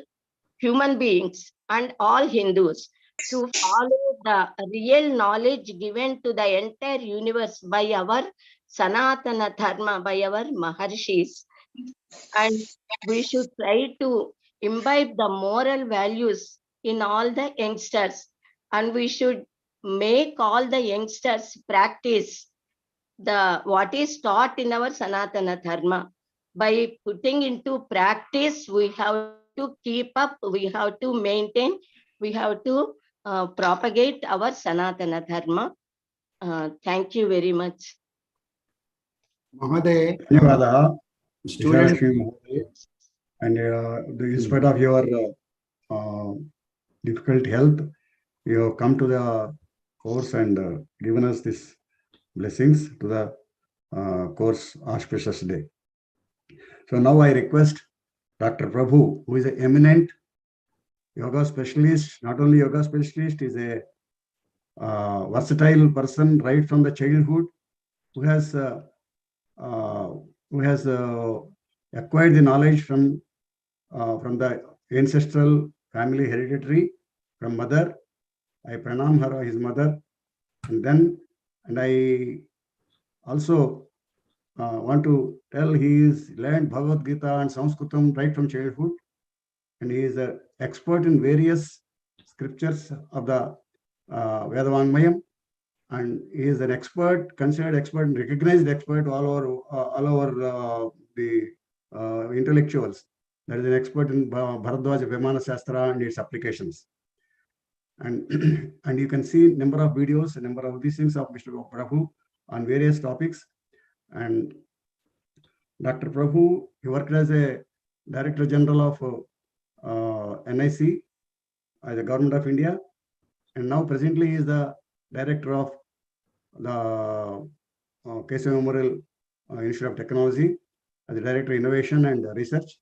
human beings and all Hindus to follow the real knowledge given to the entire universe by our Sanatana Dharma, by our Maharshis. And we should try to imbibe the moral values in all the youngsters. And we should make all the youngsters practice what is taught in our Sanatana Dharma. By putting into practice, we have to keep up, we have to maintain, we have to propagate our Sanatana Dharma. Thank you very much. Mahadev, Dhanyavadaha, student, Vishal Mahadev. And in spite of your difficult health, you have come to the course and given us this blessings to the course auspicious day. So now I request Dr. Prabhu, who is an eminent yoga specialist, not only yoga specialist, is a versatile person right from the childhood, who has acquired the knowledge from the ancestral family hereditary from mother. I pranam her, his mother, and I also want to tell he is learned Bhagavad Gita and Sanskritam right from childhood, and he is an expert in various scriptures of the Vedavangmayam, and he is an expert, considered expert, and recognized expert all over the intellectuals. That is an expert in Bharadwaj Vimana Shastra and its applications. And you can see number of videos, a number of these things of Mr. Prabhu on various topics. And Dr. Prabhu, he worked as a Director General of NIC, the Government of India, and now presently he is the Director of the Keshav Memorial Institute of Technology, as the Director of Innovation and Research.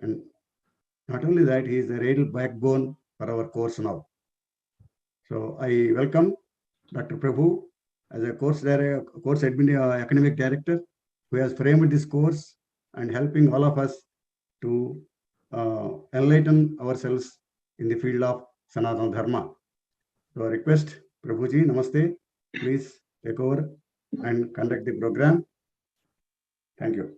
And not only that, he is the real backbone for our course now. So I welcome Dr. Prabhu as a course academic director, who has framed this course and helping all of us to enlighten ourselves in the field of Sanatana Dharma. So I request Prabhuji, Namaste, please take over and conduct the program. Thank you.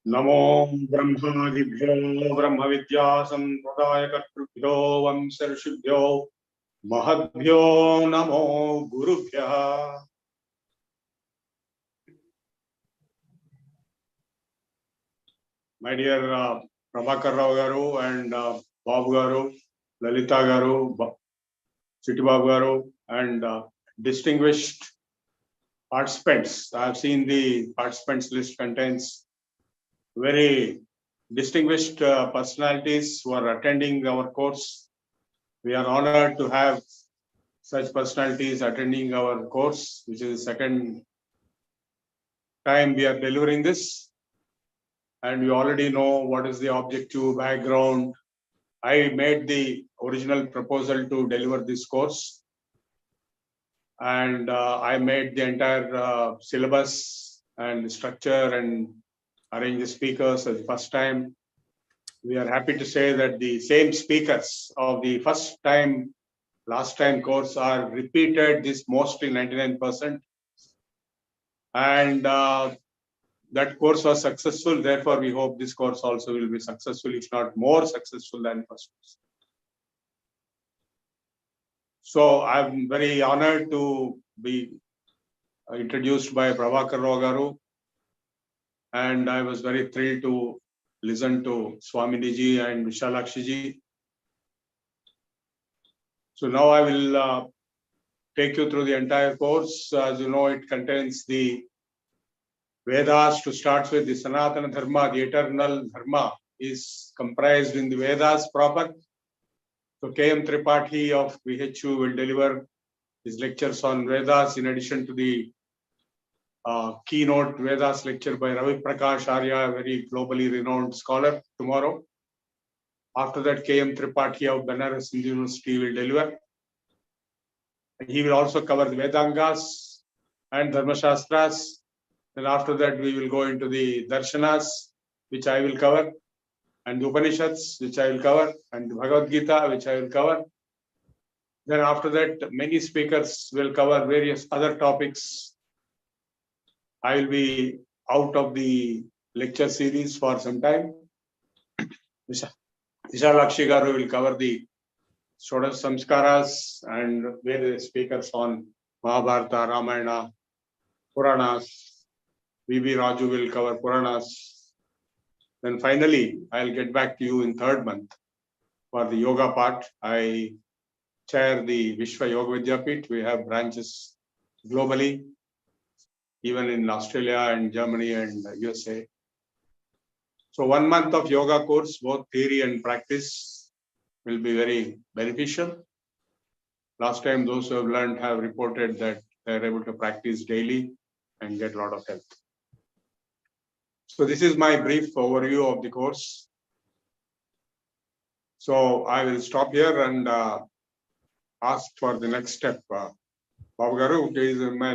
नमो ब्रह्मादिभ्यो ब्रह्म विद्या संप्रदाय कर्तृभ्यो वंश ऋषिभ्यो महद्भ्यो नमो गुरुभ्यः. My dear Prabhakar Rao garu and Babu garu, Lalita garu, Chitty Babu garu, and distinguished participants. I have seen the participants list contains very distinguished personalities who are attending our course. We are honored to have such personalities attending our course, which is the second time we are delivering this. And you already know what is the objective, background. I made the original proposal to deliver this course. And I made the entire syllabus and structure and arrange the speakers as the first time. We are happy to say that the same speakers of the first time, last time course are repeated this mostly 99%. And that course was successful. Therefore, we hope this course also will be successful, if not more successful than first course. So I'm very honored to be introduced by Prabhakar Rao Garu, and I was very thrilled to listen to Swaminiji and Vishalakshi ji. So now I will take you through the entire course. As you know, it contains the Vedas. To start with, the Sanatana Dharma, the eternal Dharma, is comprised in the Vedas proper. So K.M. Tripathi of VHU will deliver his lectures on Vedas, in addition to the keynote Vedas lecture by Ravi Prakash Arya, a very globally renowned scholar, tomorrow. After that, K.M. Tripathi of Banaras University will deliver. He will also cover the Vedangas and Dharma Shastras. Then after that, we will go into the Darshanas, which I will cover, and the Upanishads, which I will cover, and the Bhagavad Gita, which I will cover. Then after that, many speakers will cover various other topics. I will be out of the lecture series for some time. Vishalakshi Garu will cover the Shodash Samskaras and various speakers on Mahabharata, Ramayana, Puranas. V.B. Raju will cover Puranas. Then finally, I'll get back to you in third month for the yoga part. I chair the Vishwa Yoga Vidyapit. We have branches globally, even in Australia and Germany and USA. So 1 month of yoga course, both theory and practice, will be very beneficial. Last time, those who have learned have reported that they're able to practice daily and get a lot of help. So this is my brief overview of the course. So I will stop here and ask for the next step. Babu Garu, is my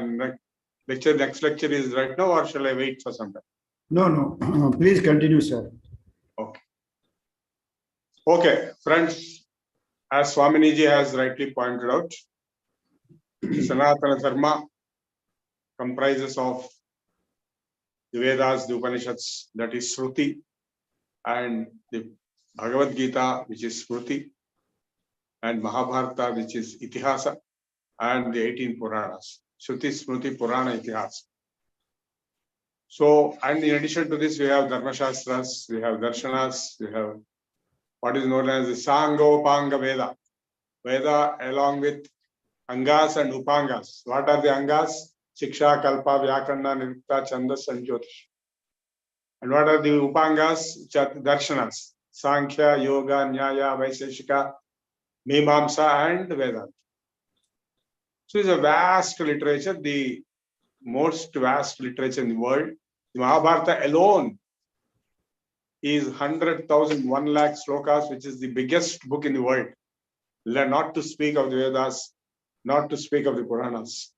next lecture is right now, or shall I wait for some time? No. Please continue, sir. Okay, friends, as Swaminiji has rightly pointed out, Sanatana Dharma comprises of the Vedas, the Upanishads, that is Shruti, and the Bhagavad Gita, which is Smriti, and Mahabharata, which is Itihasa, and the 18 Puranas. Shruti, Smriti, Purana, Itihasa. So, and in addition to this, we have Dharma Shastras, we have Darshanas, we have what is known as the Sangopanga Veda. Veda along with Angas and Upangas. What are the Angas? Shiksha, Kalpa, Vyakarna, Nirukta, Chandas, and Jyotish. And what are the Upangas? Darshanas. Sankhya, Yoga, Nyaya, Vaiseshika, Mimamsa, and Vedanta. So it's a vast literature, the most vast literature in the world. The Mahabharata alone is 100,000, 1 lakh slokas, which is the biggest book in the world. Not to speak of the Vedas, not to speak of the Puranas.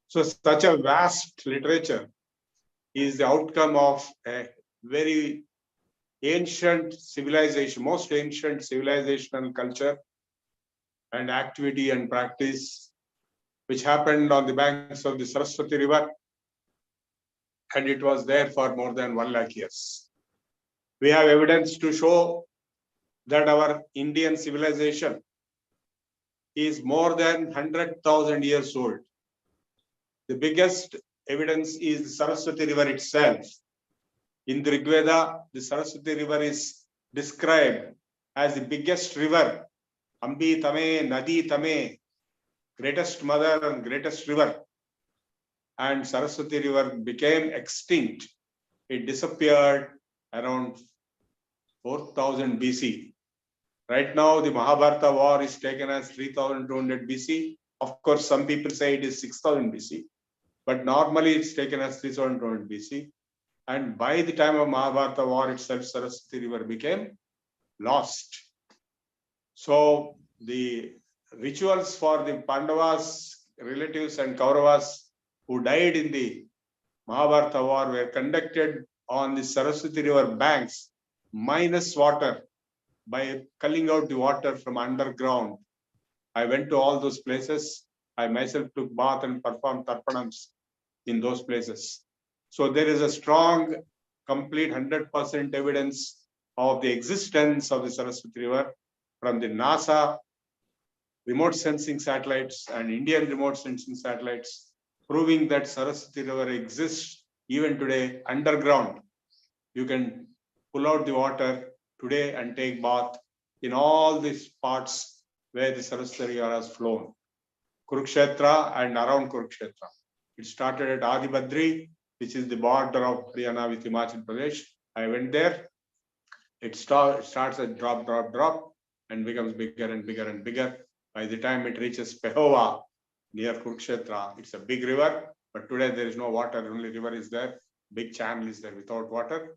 So such a vast literature is the outcome of a very ancient civilization, most ancient civilizational culture and activity and practice, which happened on the banks of the Saraswati River, and it was there for more than 1 lakh years. We have evidence to show that our Indian civilization is more than 100,000 years old. The biggest evidence is the Saraswati River itself. In the Rig Veda, the Saraswati River is described as the biggest river. Ambi Tame, Nadi Tame, greatest mother and greatest river. And Saraswati River became extinct. It disappeared around 4000 BC. Right now, the Mahabharata war is taken as 3200 BC. Of course, some people say it is 6000 BC, but normally it's taken as 3200 BC. And by the time of Mahabharata war itself, Saraswati River became lost. So the rituals for the Pandavas, relatives and Kauravas who died in the Mahabharata war were conducted on the Saraswati River banks, minus water, by culling out the water from underground. I went to all those places. I myself took bath and performed tarpanams in those places. So there is a strong, complete 100% evidence of the existence of the Saraswati River from the NASA remote sensing satellites and Indian remote sensing satellites, proving that Saraswati River exists even today underground. You can pull out the water today and take bath in all these parts where the Saraswati River has flown. Kurukshetra and around Kurukshetra. It started at Adibadri, which is the border of Haryana with Himachal Pradesh. I went there. It starts at drop, and becomes bigger and bigger and bigger. By the time it reaches Pehova, near Kurukshetra, it's a big river, but today there is no water, only river is there. Big channel is there without water.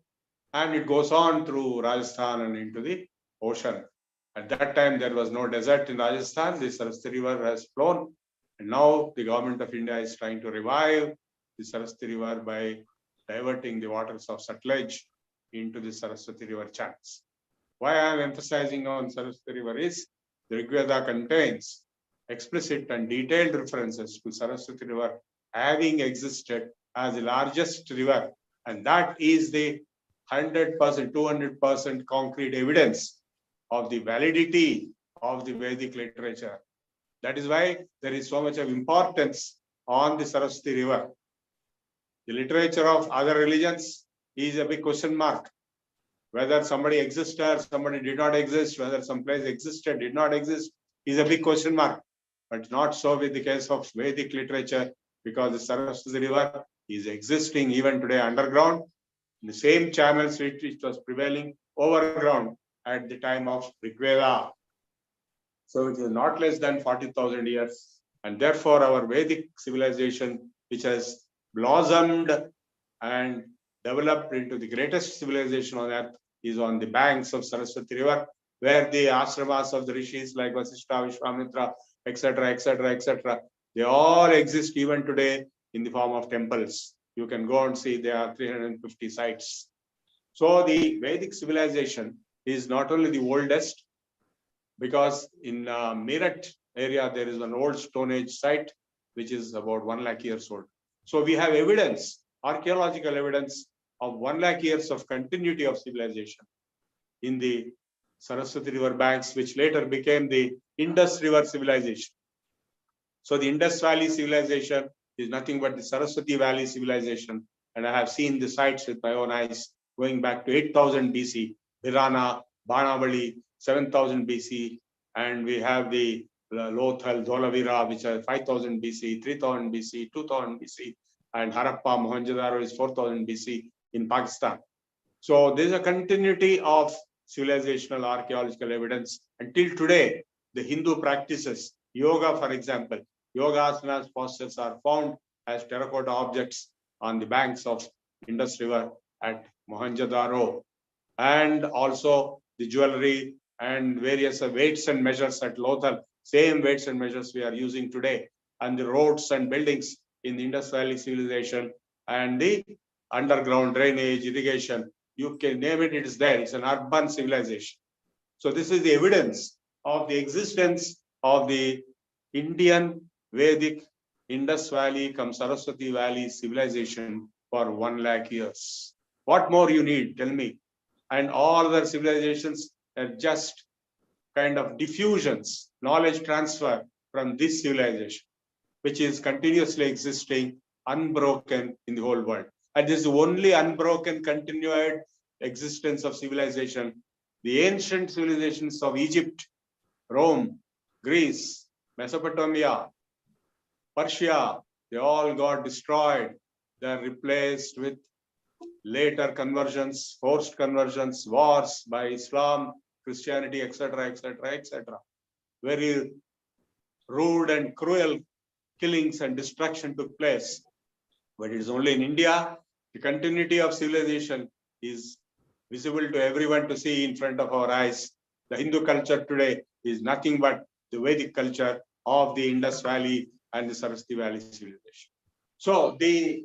And it goes on through Rajasthan and into the ocean. At that time, there was no desert in Rajasthan. The Saraswati River has flown. And now the government of India is trying to revive the Saraswati River by diverting the waters of Satluj into the Saraswati River channels. Why I am emphasizing on Saraswati River is the Rig Veda contains explicit and detailed references to Saraswati River having existed as the largest river. And that is the 100%, 200% concrete evidence of the validity of the Vedic literature. That is why there is so much of importance on the Saraswati River. The literature of other religions is a big question mark. Whether somebody existed, somebody did not exist, whether some place existed, did not exist, is a big question mark. But not so with the case of Vedic literature, because the Saraswati River is existing even today underground, in the same channels which was prevailing overground at the time of Rig Veda. So it is not less than 40,000 years. And therefore our Vedic civilization, which has blossomed and developed into the greatest civilization on earth, is on the banks of Saraswati River, where the ashramas of the rishis like Vasishtha, Vishwamitra, etc., etc., etc., they all exist even today in the form of temples. You can go and see there are 350 sites. So the Vedic civilization is not only the oldest, because in Meerut area there is an old Stone Age site which is about 1 lakh years old. So we have evidence, archaeological evidence of 1 lakh years of continuity of civilization in the Saraswati River banks, which later became the Indus River civilization. So the Indus Valley civilization is nothing but the Saraswati Valley civilization. And I have seen the sites with my own eyes going back to 8000 BC, Virana, Banavali, 7000 BC, and we have the Lothal, Dholavira, which are 5000 BC, 3000 BC, 2000 BC, and Harappa, Mohenjo-daro is 4000 BC in Pakistan. So there is a continuity of civilizational archaeological evidence. Until today, the Hindu practices, yoga, for example, yoga asanas postures are found as terracotta objects on the banks of Indus River at Mohenjo-daro, and also the jewelry and various weights and measures at Lothal, same weights and measures we are using today, and the roads and buildings in the Indus Valley civilization, and the underground drainage, irrigation, you can name it, it is there. It's an urban civilization. So this is the evidence of the existence of the Indian Vedic Indus Valley cum Saraswati Valley civilization for 1 lakh years. What more you need? Tell me. And all other civilizations are just kind of diffusions, knowledge transfer from this civilization, which is continuously existing, unbroken in the whole world. And this is the only unbroken, continued existence of civilization. The ancient civilizations of Egypt, Rome, Greece, Mesopotamia, Persia, they all got destroyed. They are replaced with later conversions, forced conversions, wars by Islam, Christianity, etc., etc., etc. Very rude and cruel killings and destruction took place. But it is only in India, the continuity of civilization is visible to everyone to see in front of our eyes. The Hindu culture today is nothing but the Vedic culture of the Indus Valley and the Saraswati Valley civilization. So the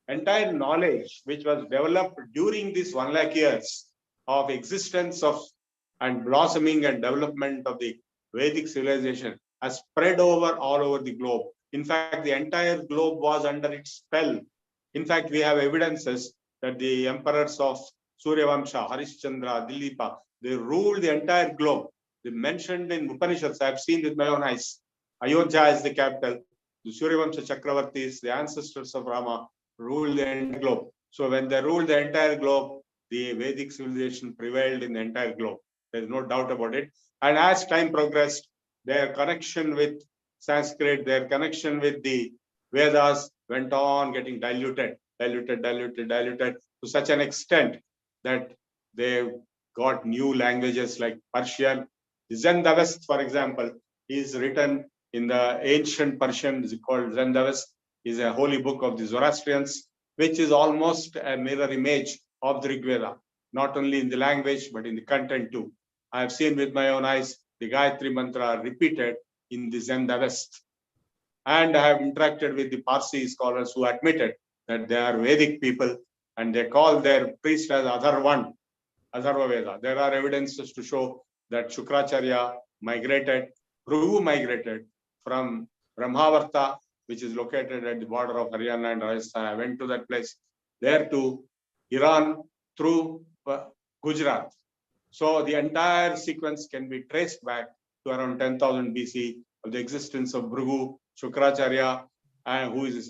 entire knowledge which was developed during this 1 lakh years of existence of and blossoming and development of the Vedic civilization has spread over all over the globe. In fact, the entire globe was under its spell In fact, we have evidences that the emperors of Suryavamsha, Harishchandra, Dilipa, they ruled the entire globe. They mentioned in Upanishads, I have seen with my own eyes. Ayodhya is the capital. The Suryavamsha Chakravartis, the ancestors of Rama, ruled the entire globe. So when they ruled the entire globe, the Vedic civilization prevailed in the entire globe. There is no doubt about it. And as time progressed, their connection with Sanskrit, their connection with the Vedas went on getting diluted to such an extent that they got new languages like Persian. The Zendavest, for example, is written in the ancient Persian, is called Zendavest, is a holy book of the Zoroastrians, which is almost a mirror image of the Rig Veda, not only in the language, but in the content too. I have seen with my own eyes the Gayatri Mantra repeated in the Zendavest. And I have interacted with the Parsi scholars who admitted that they are Vedic people and they call their priest as Atharva Veda. There are evidences to show that Shukracharya migrated, Bhrigu migrated from Brahmavarta, which is located at the border of Haryana and Rajasthan. I went to that place, there to Iran through Gujarat. So the entire sequence can be traced back to around 10,000 BC of the existence of Bhrigu, Shukracharya, who is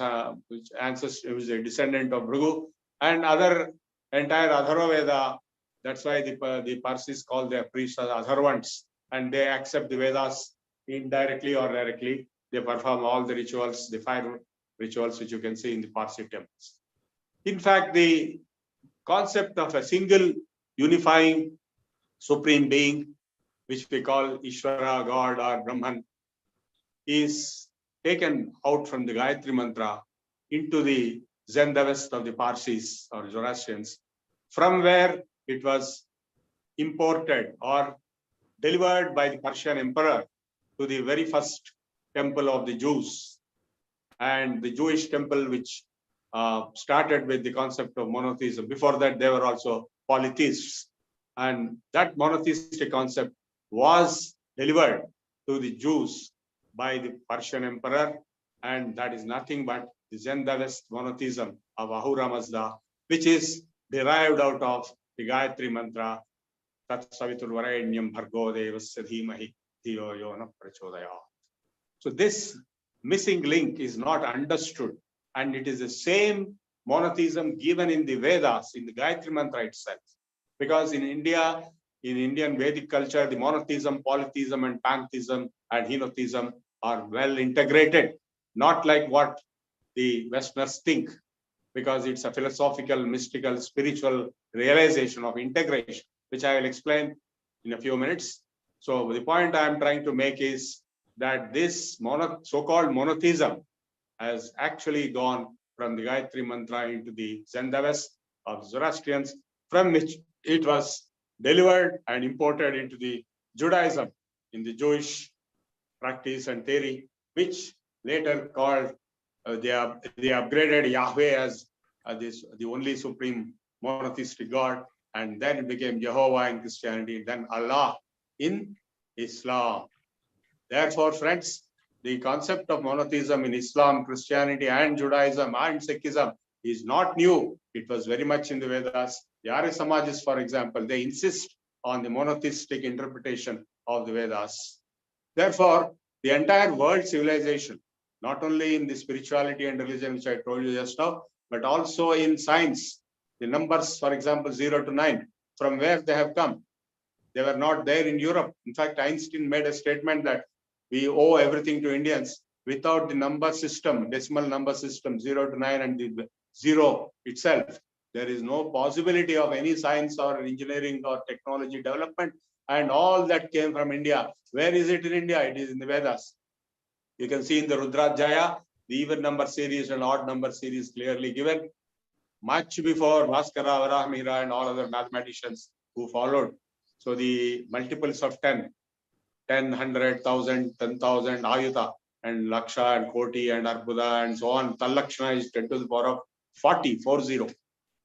which ancestor, who is a descendant of Bhrigu, and other entire Atharva Veda. That's why the Parsis call their priests as Atharvans, and they accept the Vedas indirectly or directly. They perform all the rituals, the 5 rituals which you can see in the Parsi temples. In fact, the concept of a single unifying supreme being, which we call Ishvara, God or Brahman, is taken out from the Gayatri Mantra into the Zendavest of the Parsis or Zoroastrians, from where it was imported or delivered by the Persian emperor to the very first temple of the Jews. And the Jewish temple, which started with the concept of monotheism. Before that, they were also polytheists. And that monotheistic concept was delivered to the Jews by the Persian emperor. And that is nothing but the Zendavest monotheism of Ahura Mazda, which is derived out of the Gayatri Mantra, Tat Savitur Varenyam Bhargo Devasya Dhimahi Dhiyo Yo Na Prachodaya. So this missing link is not understood, and it is the same monotheism given in the Vedas, in the Gayatri Mantra itself. Because in India, in Indian Vedic culture, the monotheism, polytheism, and pantheism and henotheism are well integrated, not like what the Westerners think, because it's a philosophical, mystical, spiritual realization of integration, which I will explain in a few minutes. So the point I am trying to make is that this so-called monotheism has actually gone from the Gayatri Mantra into the Zendavest of Zoroastrians, from which it was delivered and imported into the Judaism, in the Jewish practice and theory, which later called, they upgraded Yahweh as the only supreme monotheistic God, and then it became Jehovah in Christianity, then Allah in Islam. Therefore, friends, the concept of monotheism in Islam, Christianity, and Judaism and Sikhism is not new. It was very much in the Vedas. The Arya Samajis, for example, they insist on the monotheistic interpretation of the Vedas. Therefore, the entire world civilization, not only in the spirituality and religion, which I told you just now, but also in science, the numbers, for example, 0 to 9, from where they have come. They were not there in Europe. In fact, Einstein made a statement that we owe everything to Indians. Without the number system, decimal number system, 0 to 9 and the 0 itself, there is no possibility of any science or engineering or technology development. And all that came from India. Where is it in India? It is in the Vedas. You can see in the Rudrajaya, the even number series and odd number series clearly given, much before Bhaskara, Varahamihira, and all other mathematicians who followed. So the multiples of 10, 10, 100, 1,000, 10,000, Ayuta, and Laksha, and Koti, and Arbuda, and so on. Tallakshana is 10 to the power of 40, 40.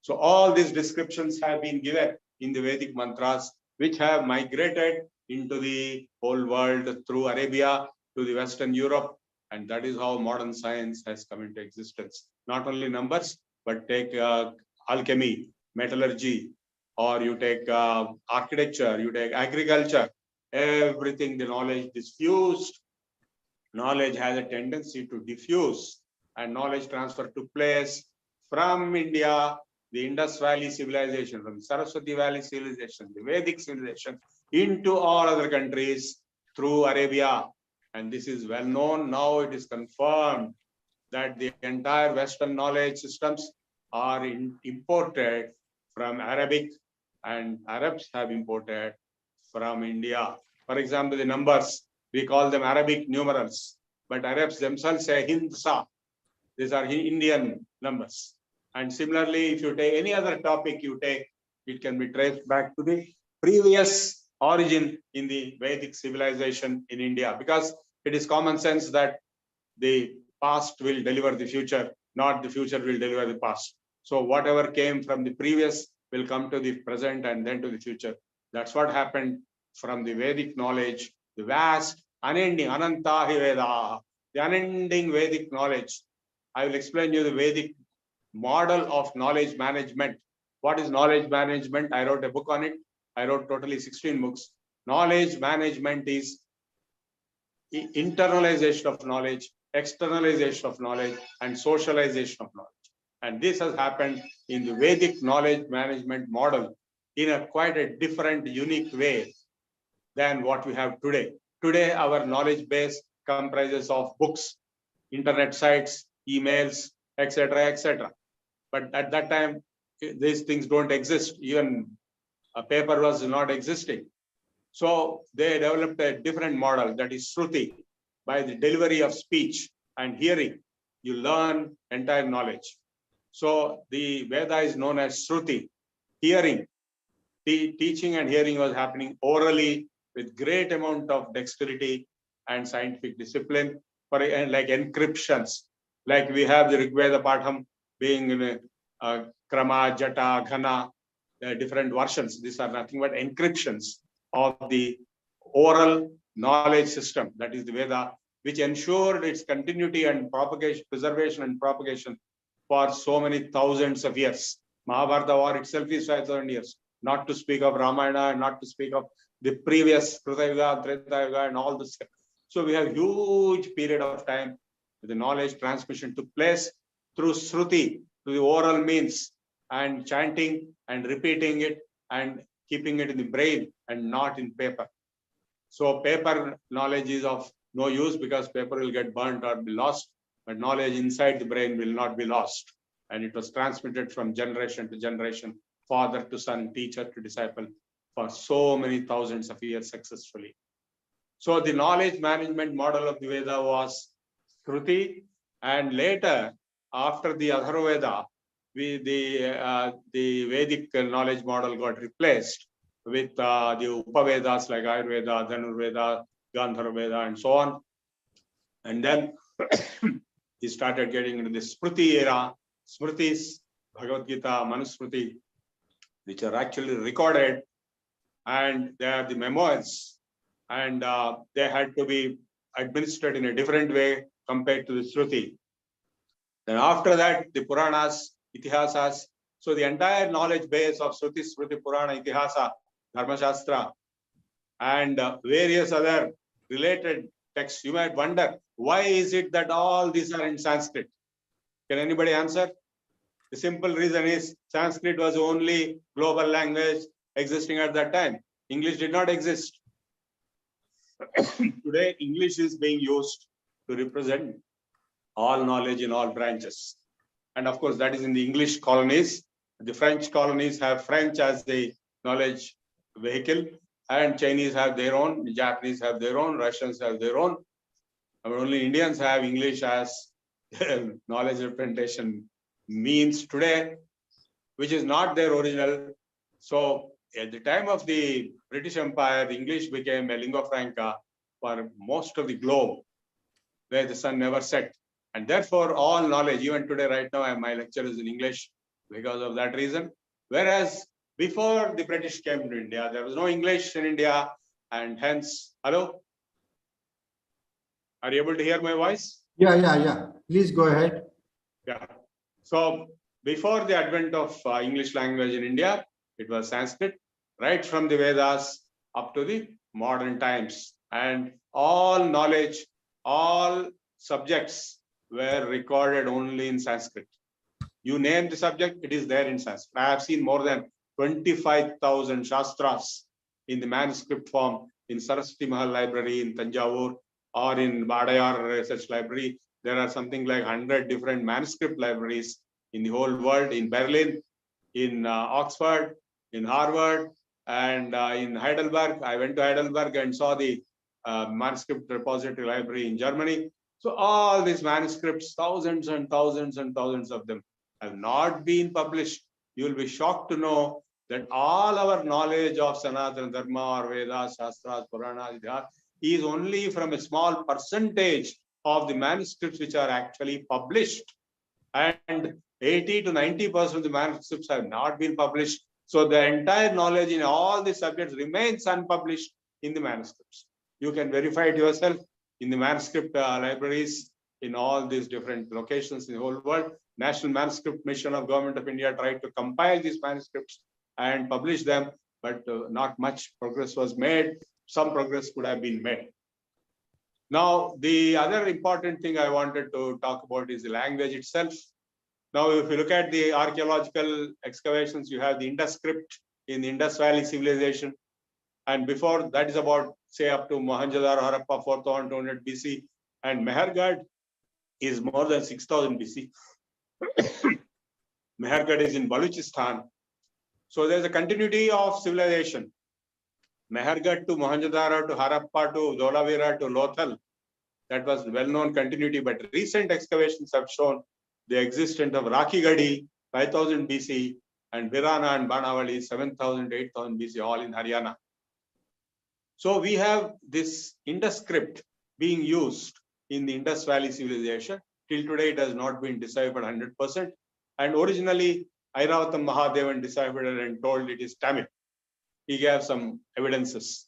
So all these descriptions have been given in the Vedic mantras, which have migrated into the whole world through Arabia to the Western Europe. And that is how modern science has come into existence. Not only numbers, but take alchemy, metallurgy, or you take architecture, you take agriculture, everything, the knowledge diffused. Knowledge has a tendency to diffuse, and knowledge transfer took place from India, the Indus Valley civilization, from Saraswati Valley civilization, the Vedic civilization, into all other countries through Arabia. And this is well known. Now it is confirmed that the entire Western knowledge systems are imported from Arabic, and Arabs have imported from India. For example, the numbers, we call them Arabic numerals, but Arabs themselves say Hindsa. These are Indian numbers. And similarly, if you take any other topic you take, it can be traced back to the previous origin in the Vedic civilization in India, because it is common sense that the past will deliver the future, not the future will deliver the past. So whatever came from the previous will come to the present and then to the future. That's what happened from the Vedic knowledge, the vast, unending, anantahi Veda, the unending Vedic knowledge. I will explain you the Vedic model of knowledge management. What is knowledge management? I wrote a book on it. I wrote totally 16 books. Knowledge management is internalization of knowledge, externalization of knowledge, and socialization of knowledge. And this has happened in the Vedic knowledge management model in a quite a different, unique way than what we have today. Today, our knowledge base comprises of books, internet sites, emails, etc., etc. But at that time, these things don't exist. Even a paper was not existing. So they developed a different model, that is Shruti. By the delivery of speech and hearing, you learn entire knowledge. So the Veda is known as Shruti, hearing. Teaching and hearing was happening orally with great amount of dexterity and scientific discipline, for like encryptions. Like we have the Rig Veda Patham being in a Krama, Jata, Ghana, different versions. These are nothing but encryptions of the oral knowledge system, that is the Veda, which ensured its continuity and propagation, preservation and propagation for so many thousands of years. Mahabharata war itself is 5,000 years, not to speak of Ramayana, not to speak of the previous Krita Yuga, Treta Yuga, and all this. So we have huge period of time the knowledge transmission took place through Shruti, through the oral means, and chanting and repeating it and keeping it in the brain and not in paper. So paper knowledge is of no use because paper will get burnt or be lost, but knowledge inside the brain will not be lost. And it was transmitted from generation to generation, father to son, teacher to disciple, for so many thousands of years successfully. So the knowledge management model of the Veda was Shruti, and later, after the Atharvaveda, the Vedic knowledge model got replaced with the Upavedas like Ayurveda, Dhanurveda, Gandharvaveda, and so on. And then he started getting into the Smriti era, Smritis, Bhagavad Gita, Manusmriti, which are actually recorded, and they are the memoirs, and they had to be administered in a different way compared to the Shruti. Then after that, the Puranas, Itihasas. So the entire knowledge base of Shruti, Smriti, Purana, Itihasa, Dharma Shastra, and various other related texts. You might wonder, why is it that all these are in Sanskrit? Can anybody answer? The simple reason is Sanskrit was the only global language existing at that time. English did not exist. Today, English is being used to represent all knowledge in all branches. And of course, that is in the English colonies. The French colonies have French as the knowledge vehicle, and Chinese have their own, the Japanese have their own, Russians have their own. But only Indians have English as knowledge representation means today, which is not their original. So at the time of the British Empire, English became a lingua franca for most of the globe, where the sun never set. And therefore, all knowledge, even today, right now, my lecture is in English because of that reason. Whereas before the British came to India, there was no English in India, and hence, hello? Are you able to hear my voice? Yeah. Please go ahead. Yeah. So before the advent of English language in India, it was Sanskrit, right from the Vedas up to the modern times. And all knowledge, all subjects were recorded only in Sanskrit. You name the subject, it is there in Sanskrit. I have seen more than 25,000 Shastras in the manuscript form in Saraswati Mahal Library in Tanjavur or in Vadayar Research Library. There are something like 100 different manuscript libraries in the whole world, in Berlin, in Oxford, in Harvard, and in Heidelberg. I went to Heidelberg and saw the manuscript repository library in Germany. So all these manuscripts, thousands and thousands and thousands of them, have not been published. You will be shocked to know that all our knowledge of Sanatana Dharma or Vedas, Shastras, Puranas, is only from a small percentage of the manuscripts which are actually published. And 80 to 90% of the manuscripts have not been published. So the entire knowledge in all the subjects remains unpublished in the manuscripts. You can verify it yourself in the manuscript libraries in all these different locations in the whole world. National Manuscript Mission of Government of India tried to compile these manuscripts and publish them, but not much progress was made. Some progress could have been made. Now, the other important thing I wanted to talk about is the language itself. Now, if you look at the archaeological excavations, you have the Indus script in the Indus Valley civilization. And before that is about, say, up to Mohenjo-daro, Harappa, 4200 BC. And Mehergarh is more than 6000 BC. Mehergarh is in Baluchistan. So there's a continuity of civilization. Mehergarh to Mohenjo-daro to Harappa to Dholavira to Lothal. That was well-known continuity, but recent excavations have shown the existence of Rakhigadi, 5000 BC, and Virana and Banavali, 7000 to 8000 BC, all in Haryana. So we have this Indus script being used in the Indus Valley civilization. Till today, it has not been deciphered 100%. And originally, Airavatam Mahadevan deciphered it and told it is Tamil. He gave some evidences.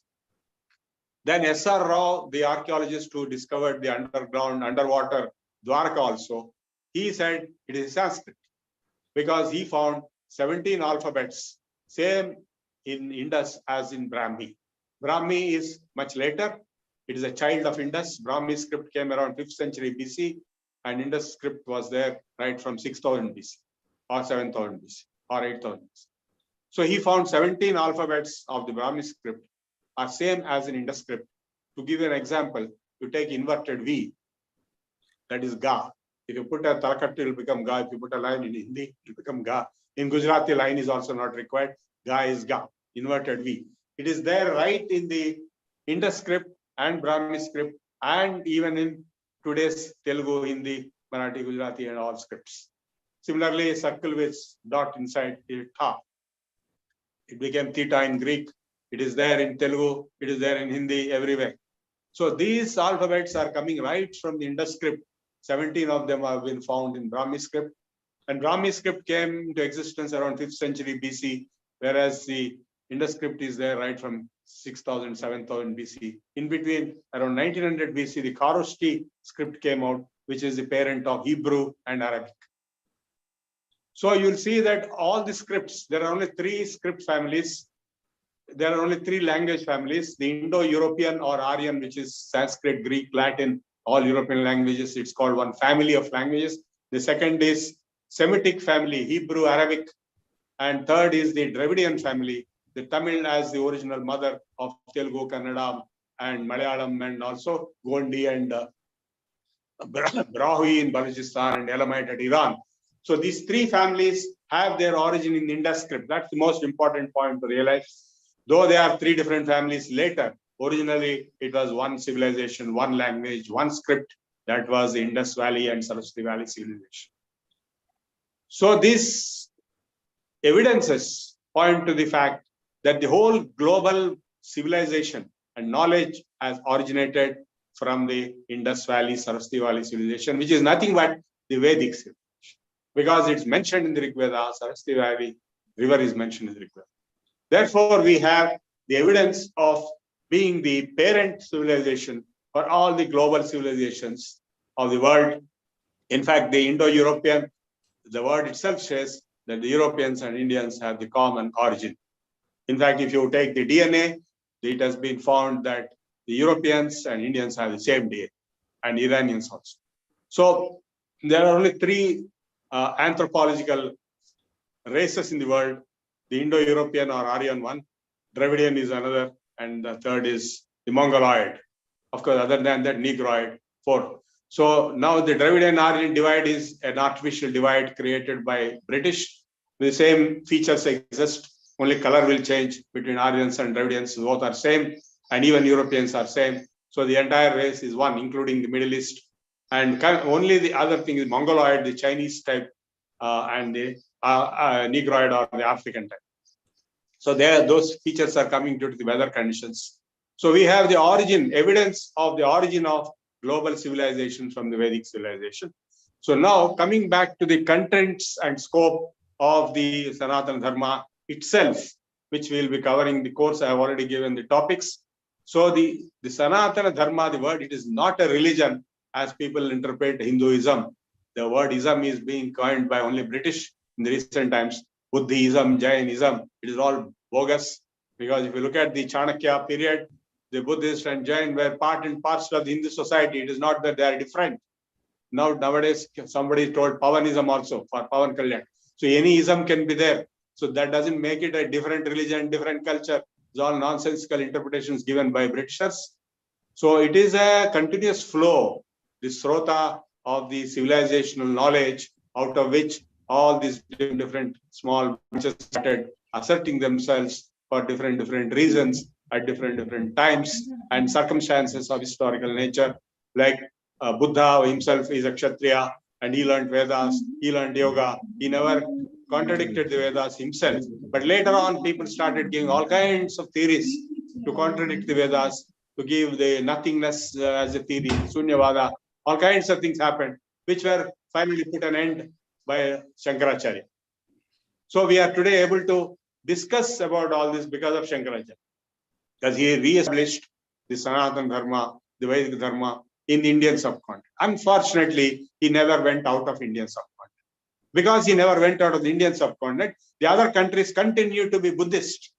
Then S.R. Rao, the archaeologist who discovered the underwater Dwarka also, he said it is Sanskrit because he found 17 alphabets, same in Indus as in Brahmi. Brahmi is much later. It is a child of Indus. Brahmi script came around 5th century BC, and Indus script was there right from 6000 BC or 7000 BC or 8000 BC. So he found 17 alphabets of the Brahmi script are same as in Indus script. To give you an example, you take inverted V, that is Ga. If you put a Talakattu, it will become Ga. If you put a line in Hindi, it will become Ga. In Gujarati, line is also not required. Ga is Ga, inverted V. It is there right in the Indus script and Brahmi script, and even in today's Telugu, Hindi, Marathi, Gujarati, and all scripts. Similarly, a circle with dot inside is Tha. It became theta in Greek. It is there in Telugu. It is there in Hindi, everywhere. So these alphabets are coming right from the Indus script. 17 of them have been found in Brahmi script. And Brahmi script came into existence around 5th century BC, whereas the Indus script is there right from 6000, 7000 BC. In between, around 1900 BC, the Kharoshthi script came out, which is the parent of Hebrew and Arabic. So you'll see that all the scripts, there are only 3 script families. There are only 3 language families, the Indo-European or Aryan, which is Sanskrit, Greek, Latin, all European languages. It's called one family of languages. The second is Semitic family, Hebrew, Arabic. And third is the Dravidian family, the Tamil as the original mother of Telugu, Kannada, and Malayalam, and also Gondi and Brahui in Balochistan and Elamite at Iran. So these 3 families have their origin in the Indus script. That's the most important point to realize. Though they are 3 different families later, originally it was one civilization, one language, one script. That was the Indus Valley and Saraswati Valley civilization. So these evidences point to the fact that the whole global civilization and knowledge has originated from the Indus Valley, Saraswati Valley civilization, which is nothing but the Vedic civilization. Because it's mentioned in the Rig Veda, Saraswati Valley river is mentioned in the Rig Veda. Therefore, we have the evidence of being the parent civilization for all the global civilizations of the world. In fact, the Indo-European the word itself says that the Europeans and Indians have the common origin. In fact, if you take the DNA, it has been found that the Europeans and Indians have the same DNA, and Iranians also. So there are only three anthropological races in the world: the Indo-European or Aryan one, Dravidian is another, and the third is the Mongoloid. Of course, other than that, Negroid, fourth. So now the Dravidian Aryan divide is an artificial divide created by British. The same features exist, only color will change between Aryans and Dravidians. Both are same, and even Europeans are same. So the entire race is one, including the Middle East. And only the other thing is Mongoloid, the Chinese type, and the Negroid or the African type. So there, those features are coming due to the weather conditions. So we have the origin, evidence of the origin of global civilization from the Vedic civilization. So now coming back to the contents and scope of the Sanatana Dharma itself, which we will be covering the course. I have already given the topics. So the Sanatana Dharma, the word, it is not a religion as people interpret Hinduism. The word ism is being coined by only British in the recent times. Buddhism, Jainism, it is all bogus, because if you look at the Chanakya period, the Buddhist and Jain were part and parcel of the Hindu society. It is not that they are different. Nowadays, somebody told Pavanism also, for Pavan Kalyan. So any ism can be there. So that doesn't make it a different religion, different culture. It's all nonsensical interpretations given by Britishers. So it is a continuous flow, the srota of the civilizational knowledge, out of which all these different small branches started asserting themselves for different reasons at different times and circumstances of historical nature. Like Buddha himself is a Kshatriya and he learned Vedas, he learned yoga. He never contradicted the Vedas himself. But later on, people started giving all kinds of theories to contradict the Vedas, to give the nothingness as a theory, Sunyavada. All kinds of things happened, which were finally put an end by Shankaracharya. So we are today able to discuss about all this because of Shankaracharya, because he re-established the Sanatana Dharma, the Vedic Dharma in the Indian subcontinent. Unfortunately, he never went out of Indian subcontinent. Because he never went out of the Indian subcontinent, the other countries continue to be Buddhist,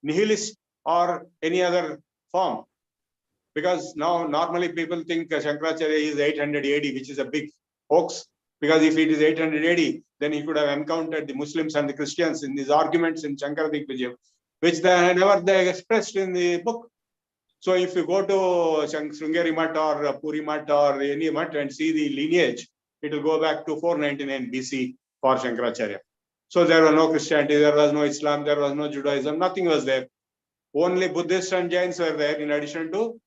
nihilist, or any other form. Because now normally people think Shankaracharya is 800 AD, which is a big hoax. Because if it is 800 AD, then he could have encountered the Muslims and the Christians in these arguments in Shankara Digvijayam, which they never expressed in the book. So if you go to Sringeri Math or Puri Math or any Math and see the lineage, it will go back to 499 BC for Shankaracharya. So there was no Christianity, there was no Islam, there was no Judaism, nothing was there. Only Buddhists and Jains were there in addition to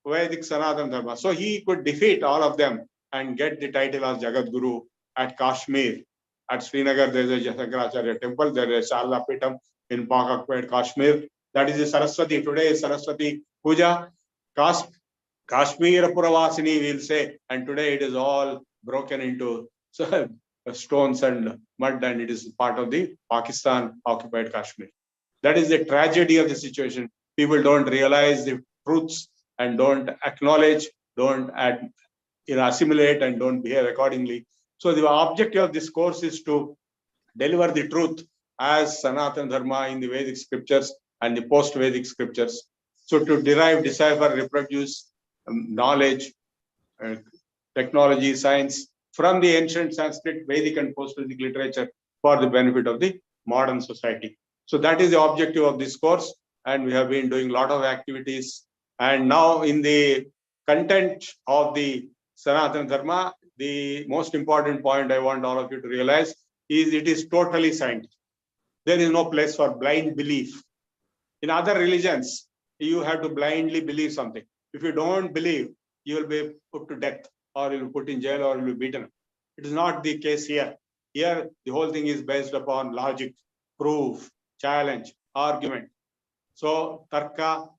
Vedic Sanatana Dharma. So he could defeat all of them and get the title as Jagat Guru at Kashmir. At Srinagar, there is a Shankaracharya temple, there is a Sharda Pitam in Pak-occupied Kashmir. That is the Saraswati. Today is Saraswati Puja. Kashmir Puravasini, we'll say. And today it is all broken into stones and mud, and it is part of the Pakistan occupied Kashmir. That is the tragedy of the situation. People don't realize the truths and don't acknowledge, don't assimilate, and don't behave accordingly. So the objective of this course is to deliver the truth as Sanatana Dharma in the Vedic scriptures and the post-Vedic scriptures. So to derive, decipher, reproduce knowledge, technology, science from the ancient Sanskrit, Vedic and post-Vedic literature for the benefit of the modern society. So that is the objective of this course, and we have been doing a lot of activities. And now in the content of the Sanatana Dharma, the most important point I want all of you to realize is it is totally scientific. There is no place for blind belief. In other religions, you have to blindly believe something. If you don't believe, you will be put to death, or you will be put in jail, or you will be beaten. It is not the case here. Here, the whole thing is based upon logic, proof, challenge, argument. So, tarka,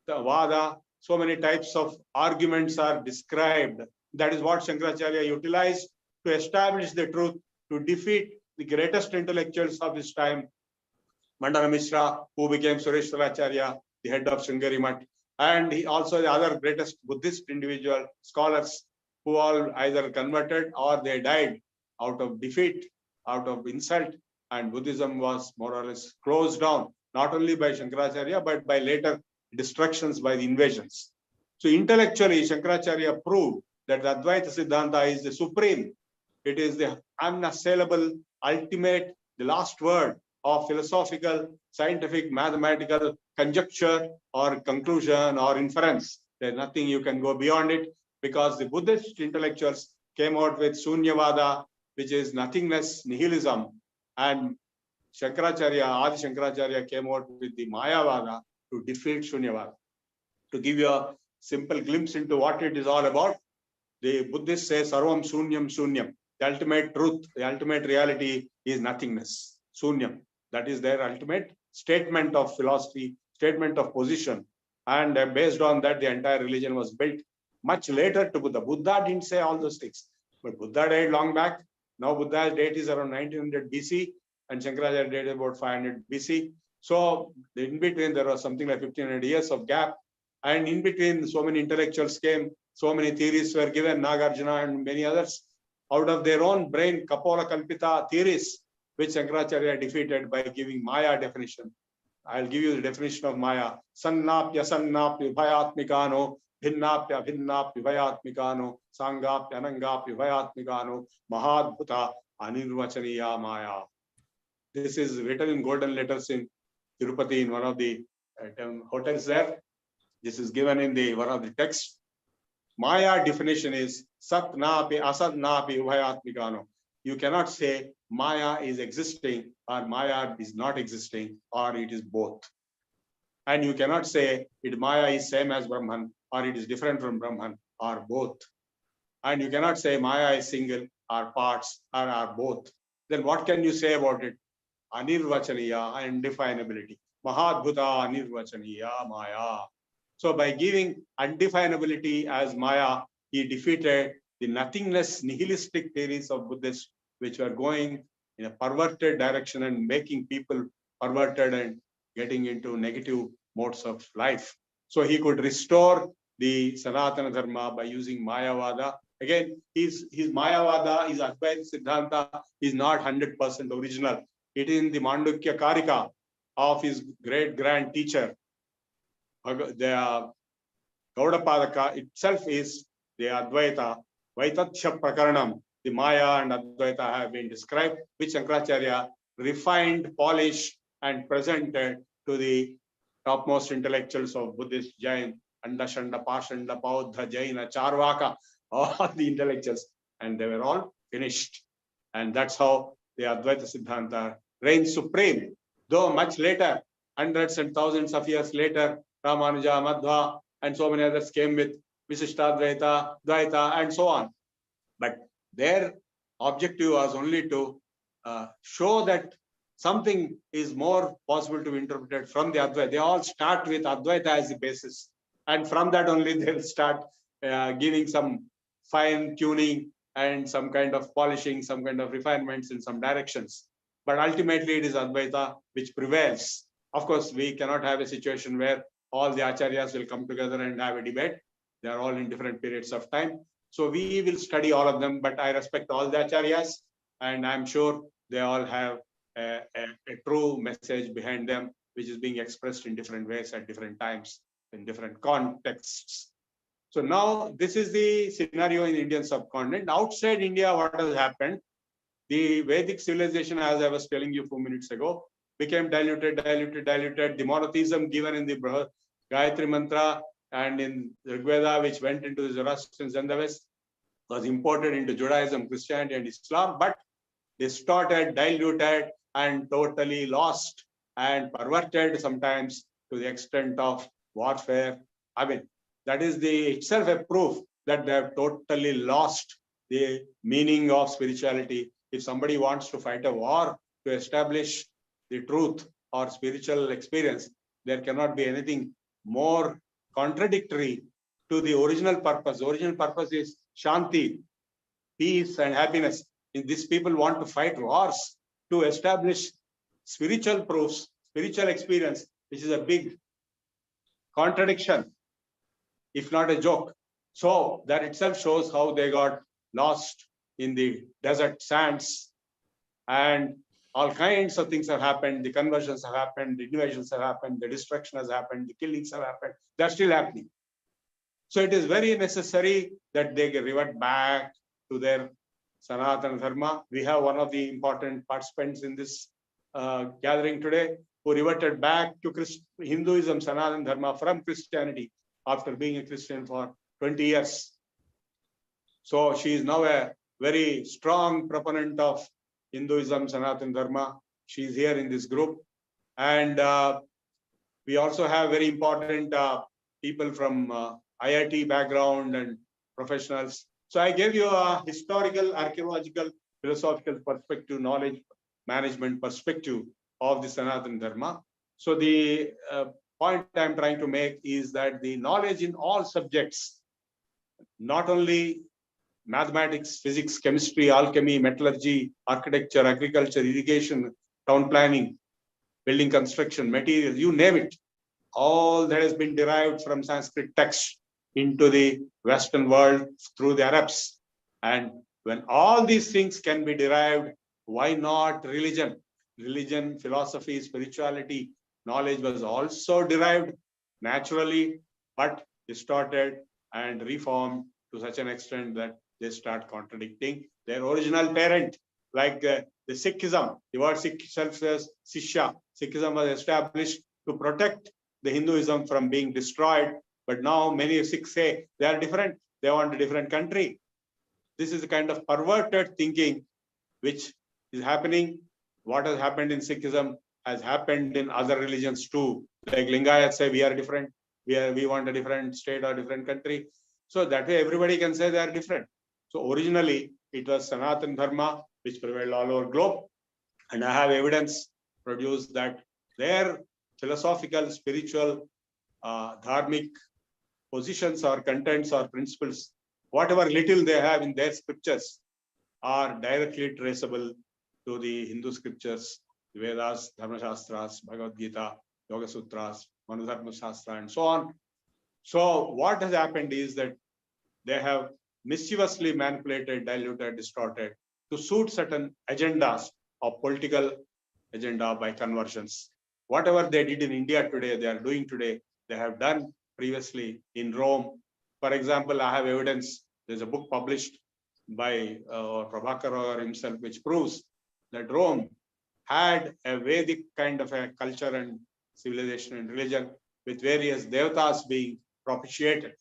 vada, so many types of arguments are described. That is what Shankaracharya utilized to establish the truth, to defeat the greatest intellectuals of his time, Mandana Mishra, who became Sureshwaracharya, the head of Sringeri Math, and he also the other greatest Buddhist individual scholars who all either converted or they died out of defeat, out of insult, and Buddhism was more or less closed down, not only by Shankaracharya, but by later destructions by the invasions. So intellectually, Shankaracharya proved that the Advaita Siddhanta is the supreme. It is the unassailable, ultimate, the last word of philosophical, scientific, mathematical conjecture or conclusion or inference. There's nothing you can go beyond it, because the Buddhist intellectuals came out with Sunyavada, which is nothingness, nihilism, and Shankaracharya, Adi Shankaracharya came out with the Mayavada to defeat Shunyavada. To give you a simple glimpse into what it is all about, the Buddhists say Sarvam Shunyam Shunyam. The ultimate truth, the ultimate reality is nothingness, Shunyam. That is their ultimate statement of philosophy, statement of position. And based on that, the entire religion was built much later to Buddha. Buddha didn't say all those things, but Buddha died long back. Now Buddha's date is around 1900 BC and Shankaracharya date is about 500 BC. So in between, there was something like 1500 years of gap. And in between, so many intellectuals came, so many theories were given, Nagarjuna and many others, out of their own brain, Kapola Kalpita theories, which Shankaracharya defeated by giving Maya definition. I'll give you the definition of Maya. Sannapya sannapya bhayatmikano, bhinnapya bhinnapya bhayatmikano, sangapya anangapya bhayatmikano, mahadbhuta anirvachaniya Maya. This is written in golden letters in Tirupati in one of the hotels there. This is given in the one of the texts. Maya definition is Sat napi asat napi ubhayatmikano. You cannot say Maya is existing or Maya is not existing, or it is both. And you cannot say it Maya is same as Brahman or it is different from Brahman, or both. And you cannot say Maya is single or parts or are both. Then what can you say about it? Anirvachaniya, undefinability. Mahadbhuta anirvachaniya Maya. So by giving undefinability as Maya, he defeated the nothingness, nihilistic theories of Buddhists, which were going in a perverted direction and making people perverted and getting into negative modes of life. So he could restore the Sanatana Dharma by using Mayavada. Again, his Mayavada, his Advaita Siddhanta is not 100% original. It is in the Mandukya Karika of his great-grand teacher. The Gaudapadaka itself is the Advaita, Vaitathya Prakaranam. The Maya and Advaita have been described, which Shankaracharya refined, polished, and presented to the topmost intellectuals of Buddhist, Jain, Andashanda, Pashanda, Paudha, Jaina, Charvaka, all the intellectuals, and they were all finished. And that's how the Advaita Siddhanta reigns supreme. Though much later, hundreds and thousands of years later, Ramanuja, Madhva, and so many others came with Visishtadvaita, Dvaita, and so on. But their objective was only to show that something is more possible to be interpreted from the Advaita. They all start with Advaita as the basis. And from that only they'll start giving some fine tuning and some kind of polishing, some kind of refinements in some directions. But ultimately it is Advaita which prevails. Of course, we cannot have a situation where all the acharyas will come together and have a debate. They are all in different periods of time. So we will study all of them, but I respect all the acharyas, and I'm sure they all have a true message behind them, which is being expressed in different ways at different times, in different contexts. So now this is the scenario in the Indian subcontinent. Outside India, what has happened? The Vedic civilization, as I was telling you a few minutes ago, became diluted. The monotheism given in the Gayatri Mantra and in Rigveda, which went into the Zoroastrians and the West, was imported into Judaism, Christianity, and Islam, but distorted, diluted, and totally lost and perverted sometimes to the extent of warfare. I mean, that is itself a proof that they have totally lost the meaning of spirituality. If somebody wants to fight a war to establish the truth or spiritual experience, there cannot be anything more contradictory to the original purpose. The original purpose is Shanti, peace and happiness. If these people want to fight wars to establish spiritual proofs, spiritual experience, which is a big contradiction, if not a joke. So that itself shows how they got lost in the desert sands, and all kinds of things have happened. The conversions have happened, the invasions have happened, the destruction has happened, the killings have happened. They're still happening. So it is very necessary that they revert back to their Sanatana Dharma. We have one of the important participants in this gathering today who reverted back to Hinduism, Sanatana Dharma from Christianity after being a Christian for 20 years. So she is now a very strong proponent of Hinduism, Sanatana Dharma. She is here in this group. And we also have very important people from IIT background and professionals. So I gave you a historical, archaeological, philosophical perspective, knowledge management perspective of the Sanatana Dharma. So the point I'm trying to make is that the knowledge in all subjects, not only mathematics, physics, chemistry, alchemy, metallurgy, architecture, agriculture, irrigation, town planning, building construction, materials, you name it, all that has been derived from Sanskrit text into the Western world through the Arabs. And when all these things can be derived, why not religion? Religion, philosophy, spirituality, knowledge was also derived naturally, but distorted and reformed to such an extent that they start contradicting their original parent, like the Sikhism. The word Sikh itself says Sishya. Sikhism was established to protect the Hinduism from being destroyed. But now many Sikhs say they are different. They want a different country. This is a kind of perverted thinking which is happening. What has happened in Sikhism has happened in other religions too. Like Lingayats say we are different. We want a different state or different country. So that way everybody can say they are different. So originally it was Sanatana Dharma which prevailed all over globe. And I have evidence produced that their philosophical, spiritual, dharmic positions or contents or principles, whatever little they have in their scriptures, are directly traceable to the Hindu scriptures, the Vedas, Dharma Shastras, Bhagavad Gita, Yoga Sutras, Manudharma Shastra, and so on. So what has happened is that they have mischievously manipulated, diluted, distorted to suit certain agendas of political agenda by conversions. Whatever they did in India today, they are doing today, they have done previously in Rome. For example, I have evidence. There's a book published by Prabhakar himself, which proves that Rome had a Vedic kind of a culture and civilization and religion with various devatas being propitiated.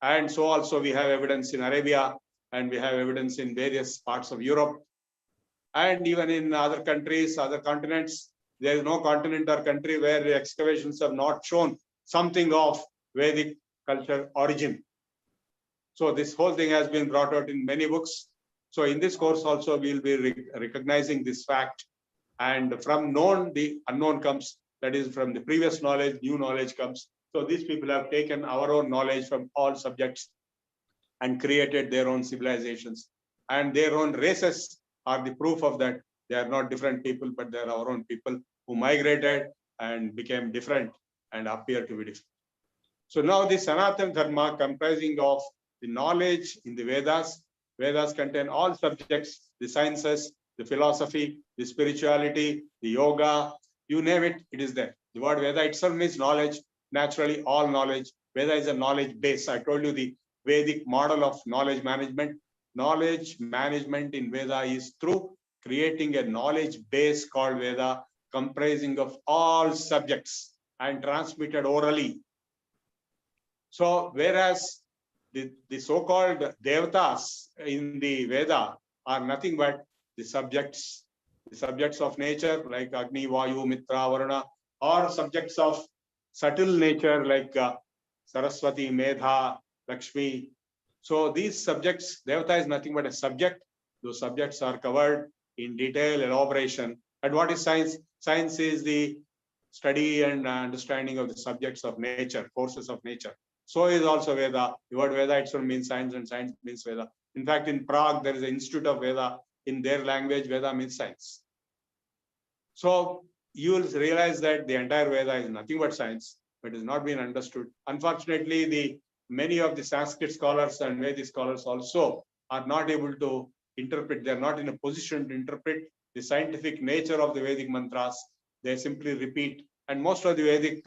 And so also we have evidence in Arabia, and we have evidence in various parts of Europe, and even in other countries, other continents. There is no continent or country where the excavations have not shown something of Vedic culture origin. So this whole thing has been brought out in many books. So in this course also we will be recognizing this fact, and from known the unknown comes. That is, from the previous knowledge, new knowledge comes. So these people have taken our own knowledge from all subjects and created their own civilizations, and their own races are the proof of that. They are not different people, but they are our own people who migrated and became different and appear to be different. So now the Sanatana Dharma, comprising of the knowledge in the Vedas. Vedas contain all subjects, the sciences, the philosophy, the spirituality, the yoga, you name it, it is there. The word Veda itself means knowledge, naturally all knowledge. Veda is a knowledge base. I told you the Vedic model of knowledge management. Knowledge management in Veda is through creating a knowledge base called Veda, comprising of all subjects and transmitted orally. So whereas the so-called devatas in the Veda are nothing but the subjects of nature like Agni, Vayu, Mitra, Varuna, or subjects of subtle nature like Saraswati, Medha, Lakshmi. So these subjects, Devata is nothing but a subject. Those subjects are covered in detail, elaboration. And what is science? Science is the study and understanding of the subjects of nature, forces of nature. So is also Veda. The word Veda itself means science, and science means Veda. In fact, in Prague, there is an institute of Veda. In their language, Veda means science. So you will realize that the entire Veda is nothing but science, but is not being understood. Unfortunately, many of the Sanskrit scholars and Vedic scholars also are not able to interpret. They are not in a position to interpret the scientific nature of the Vedic mantras. They simply repeat. And most of the Vedic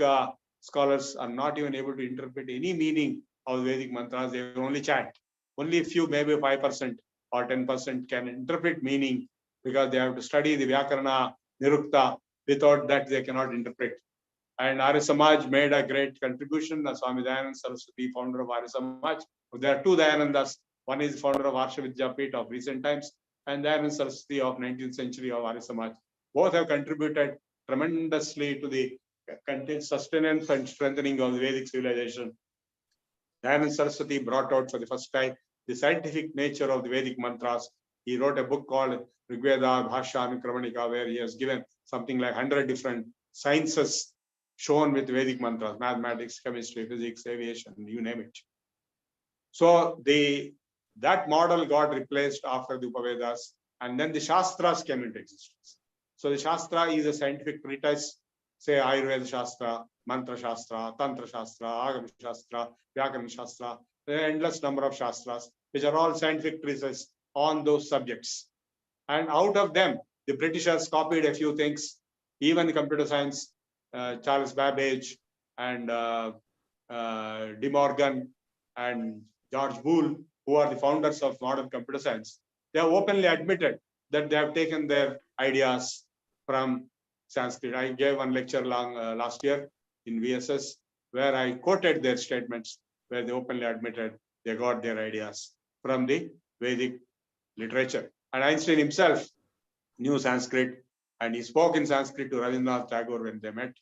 scholars are not even able to interpret any meaning of the Vedic mantras. They only chant. Only a few, maybe 5% or 10% can interpret meaning, because they have to study the Vyakarana, Nirukta. Without that, they cannot interpret. And Arya Samaj made a great contribution. Swami Dayananda Saraswati, founder of Arya Samaj. There are two Dayanandas. One is founder of Arsha Vidyapit of recent times, and Dayananda Saraswati of 19th century of Arya Samaj. Both have contributed tremendously to the sustenance and strengthening of the Vedic civilization. Dayananda Saraswati brought out for the first time the scientific nature of the Vedic mantras. He wrote a book called Rigveda Bhashya Anukramanika, where he has given something like 100 different sciences shown with Vedic mantras: mathematics, chemistry, physics, aviation, you name it. So that model got replaced after the Upavedas, and then the Shastras came into existence. So the Shastra is a scientific treatise, say Ayurveda Shastra, Mantra Shastra, Tantra Shastra, Agama Shastra, Vyakarana Shastra, an endless number of Shastras, which are all scientific treatises on those subjects. And out of them, the Britishers copied a few things, even computer science, Charles Babbage and De Morgan and George Boole, who are the founders of modern computer science. They have openly admitted that they have taken their ideas from Sanskrit. I gave one lecture last year in VSS where I quoted their statements, where they openly admitted they got their ideas from the Vedic literature. And Einstein himself knew Sanskrit, and he spoke in Sanskrit to Rabindranath Tagore when they met.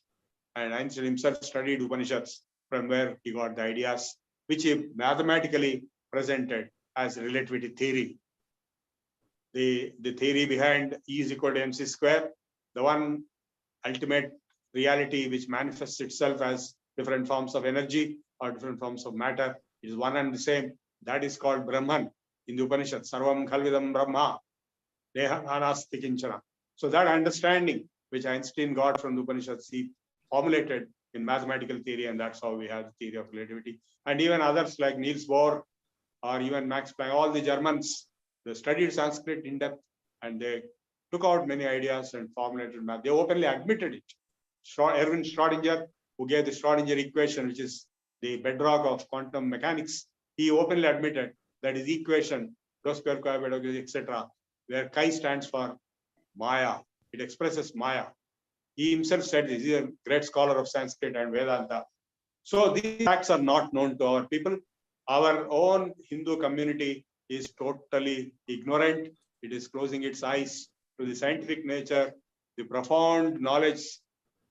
And Einstein himself studied Upanishads, from where he got the ideas, which he mathematically presented as relativity theory. The theory behind E is equal to mc square, the one ultimate reality which manifests itself as different forms of energy or different forms of matter, is one and the same. That is called Brahman in the Upanishad. Sarvam Khalvidam Brahma, Deha Anasti Kinchana. So that understanding which Einstein got from the Upanishads, he formulated in mathematical theory, and that's how we have the theory of relativity. And even others like Niels Bohr or even Max Planck, all the Germans, they studied Sanskrit in depth and they took out many ideas and formulated math. They openly admitted it. Erwin Schrödinger, who gave the Schrödinger equation, which is the bedrock of quantum mechanics, he openly admitted that his equation, rho square cohabit, etc., where chi stands for Maya, it expresses Maya. He himself said this. He is a great scholar of Sanskrit and Vedanta. So these facts are not known to our people. Our own Hindu community is totally ignorant. It is closing its eyes to the scientific nature, the profound knowledge,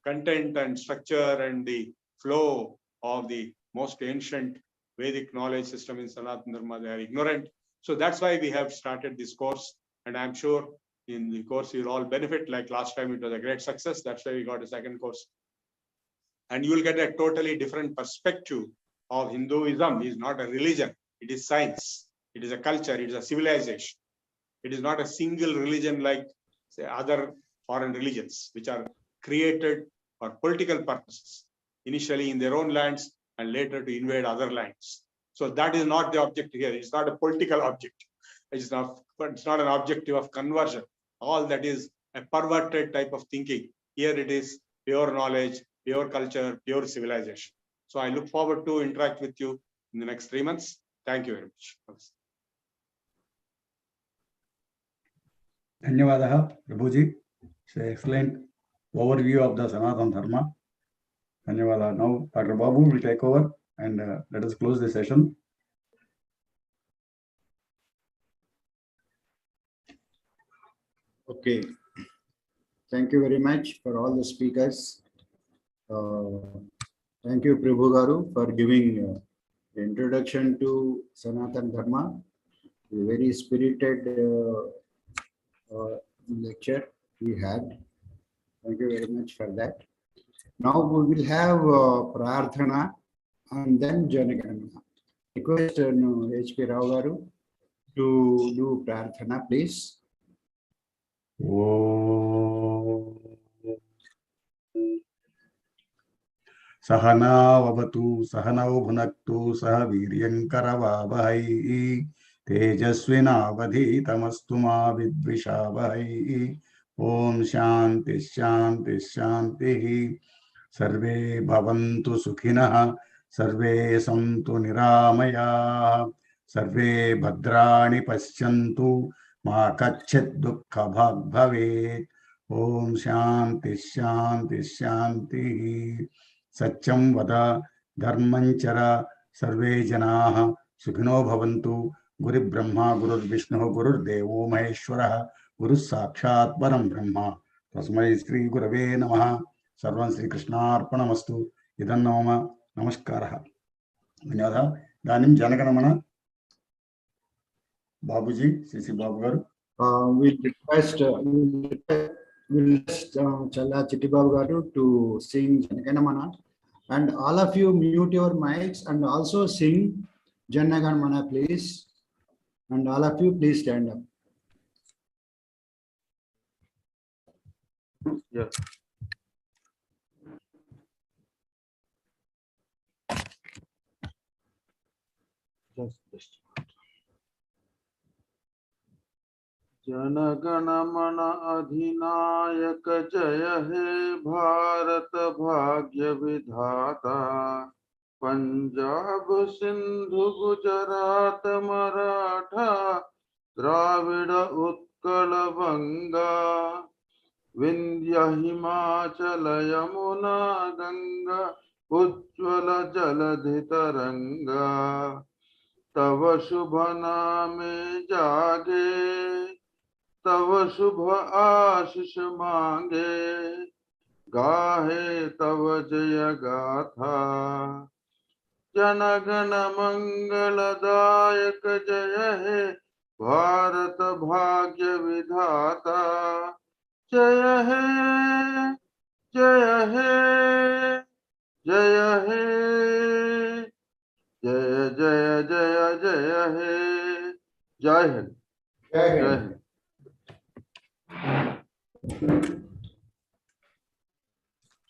content and structure, and the flow of the most ancient Vedic knowledge system in Sanatana Dharma. They are ignorant. So that's why we have started this course. And I'm sure in the course you'll all benefit. Like last time, it was a great success. That's why we got a second course. And you will get a totally different perspective of Hinduism. It is not a religion. It is science. It is a culture. It is a civilization. It is not a single religion like, say, other foreign religions, which are created for political purposes, initially in their own lands and later to invade other lands. So that is not the objective here. It's not a political objective. It's not an objective of conversion. All that is a perverted type of thinking. Here it is pure knowledge, pure culture, pure civilization. So I look forward to interact with you in the next 3 months. Thank you very much. Dhanyavadaha, Prabhuji. It's an excellent overview of the Sanatana Dharma. Dhanyavadaha. Now, Dr. Babu will take over and let us close the session. Okay. Thank you very much for all the speakers. Thank you, Prabhu Garu, for giving the introduction to Sanatana Dharma. A very spirited lecture we had. Thank you very much for that. Now we will have Prarthana and then Janaganana. Request H.P. Rao Garu to do Prarthana, please. Sahana vavatu, sahanau bhunaktu, saha viryam karavavahai, तेजस्विनावधीतमस्तु मा विद्विषावहै। ओम शांति शांति शांति। सर्वे भवन्तु सुखिनः, सर्वे सन्तु निरामयाः, सर्वे भद्राणि पश्यन्तु, मा कश्चित् दुःखभाग् भवेत्। ओम शांति शांति शांति। सत्यं वद धर्मं चर, सर्वे जनाः सुखिनो भवन्तु। गुरुर्ब्रह्मा गुरुर्विष्णुः गुरुर्देवो महेश्वरः, गुरुः साक्षात् परं ब्रह्म, तस्मै श्री गुरवे नमः। सर्वं श्रीकृष्णार्पणमस्तु। इदं मम नमस्कारः, धन्यवादः। इदानीं जनगणमन बाबूजी, श्री बाबू गारू। We'll just Challa Chitti Babu Garu to sing Janaganamana, and all of you mute your mics and also sing Janaganamana, please. And all of you, please stand up. Yeah. Just. Jana Gana Mana अधिनायक जय हे भारत भाग्य विधाता, पंजाब सिंधु गुजरात मराठा द्राविड़ उत्कल बंगा, विंध्य हिमाचल यमुना गंगा उज्ज्वल जलधि तरंगा, तव शुभ नामे जागे, तव शुभ आशीष मांगे, गाहे तव जय गाथा। जनगण मंगलदायक जय हे भारत भाग्य विधाता, जय हे जय हे जय हे, जय जय जय जय हे, जय हिंद जय Hind.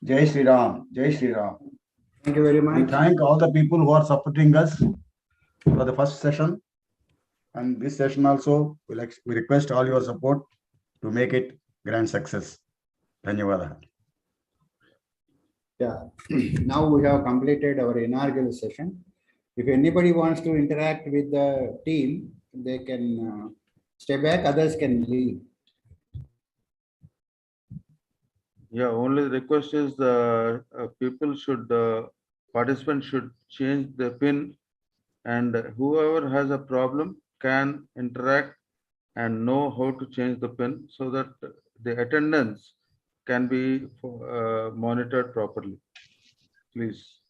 Jai Shri Ram, Jai Shri Ram. Thank you very much. We thank all the people who are supporting us for the first session, and this session also. We request all your support to make it grand success. Dhanyawada. Yeah. Now we have completed our inaugural session. If anybody wants to interact with the team, they can stay back. Others can leave. Yeah, only the request is the people should, participants should change the pin, and whoever has a problem can interact and know how to change the pin so that the attendance can be monitored properly. Please.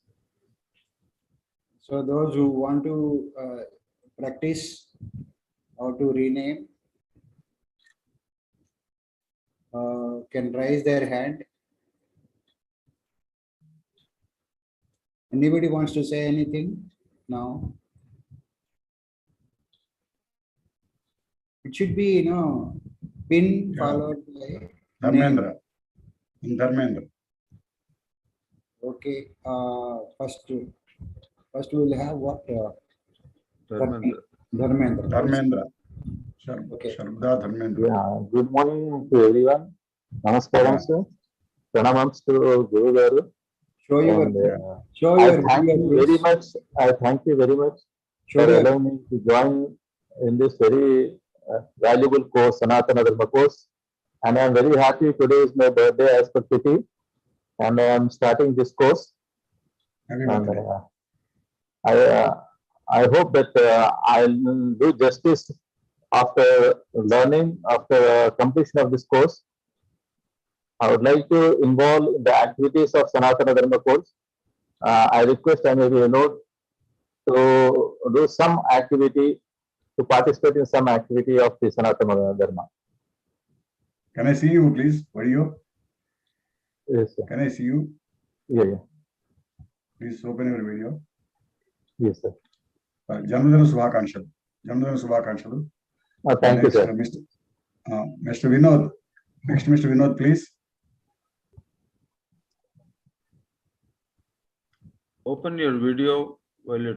So those who want to practice how to rename can raise their hand. Anybody wants to say anything now? It should be, pin followed by Dharmendra. Dharmendra. Okay. First we'll have what? Dharmendra. Dharmendra. Dharmendra. Okay. Sharda Dharmendra. Yeah. Good morning to everyone. Namaskaram, sir. Pranamams to Guru Garu. Show your I thank you very much. I thank you very much for allowing me to join in this very valuable course, SANATHANA Dharma course. And I am very happy today is my birthday as per Tithi, and I am starting this course. And I hope that I will do justice after learning, after completion of this course. I would like to involve in the activities of SANATHANA Dharma course. I request any note to do some activity, to participate in some activity of the SANATHANA Dharma. Can I see you, please? Video? Yes, sir. Can I see you? Yeah. Please open your video. Yes, sir. Janmadana Subhakanshalu. Janmadana Subhakanshalu. Thank you, sir. Mr. Vinod. Next, Mr. Vinod, please. Open your video while you're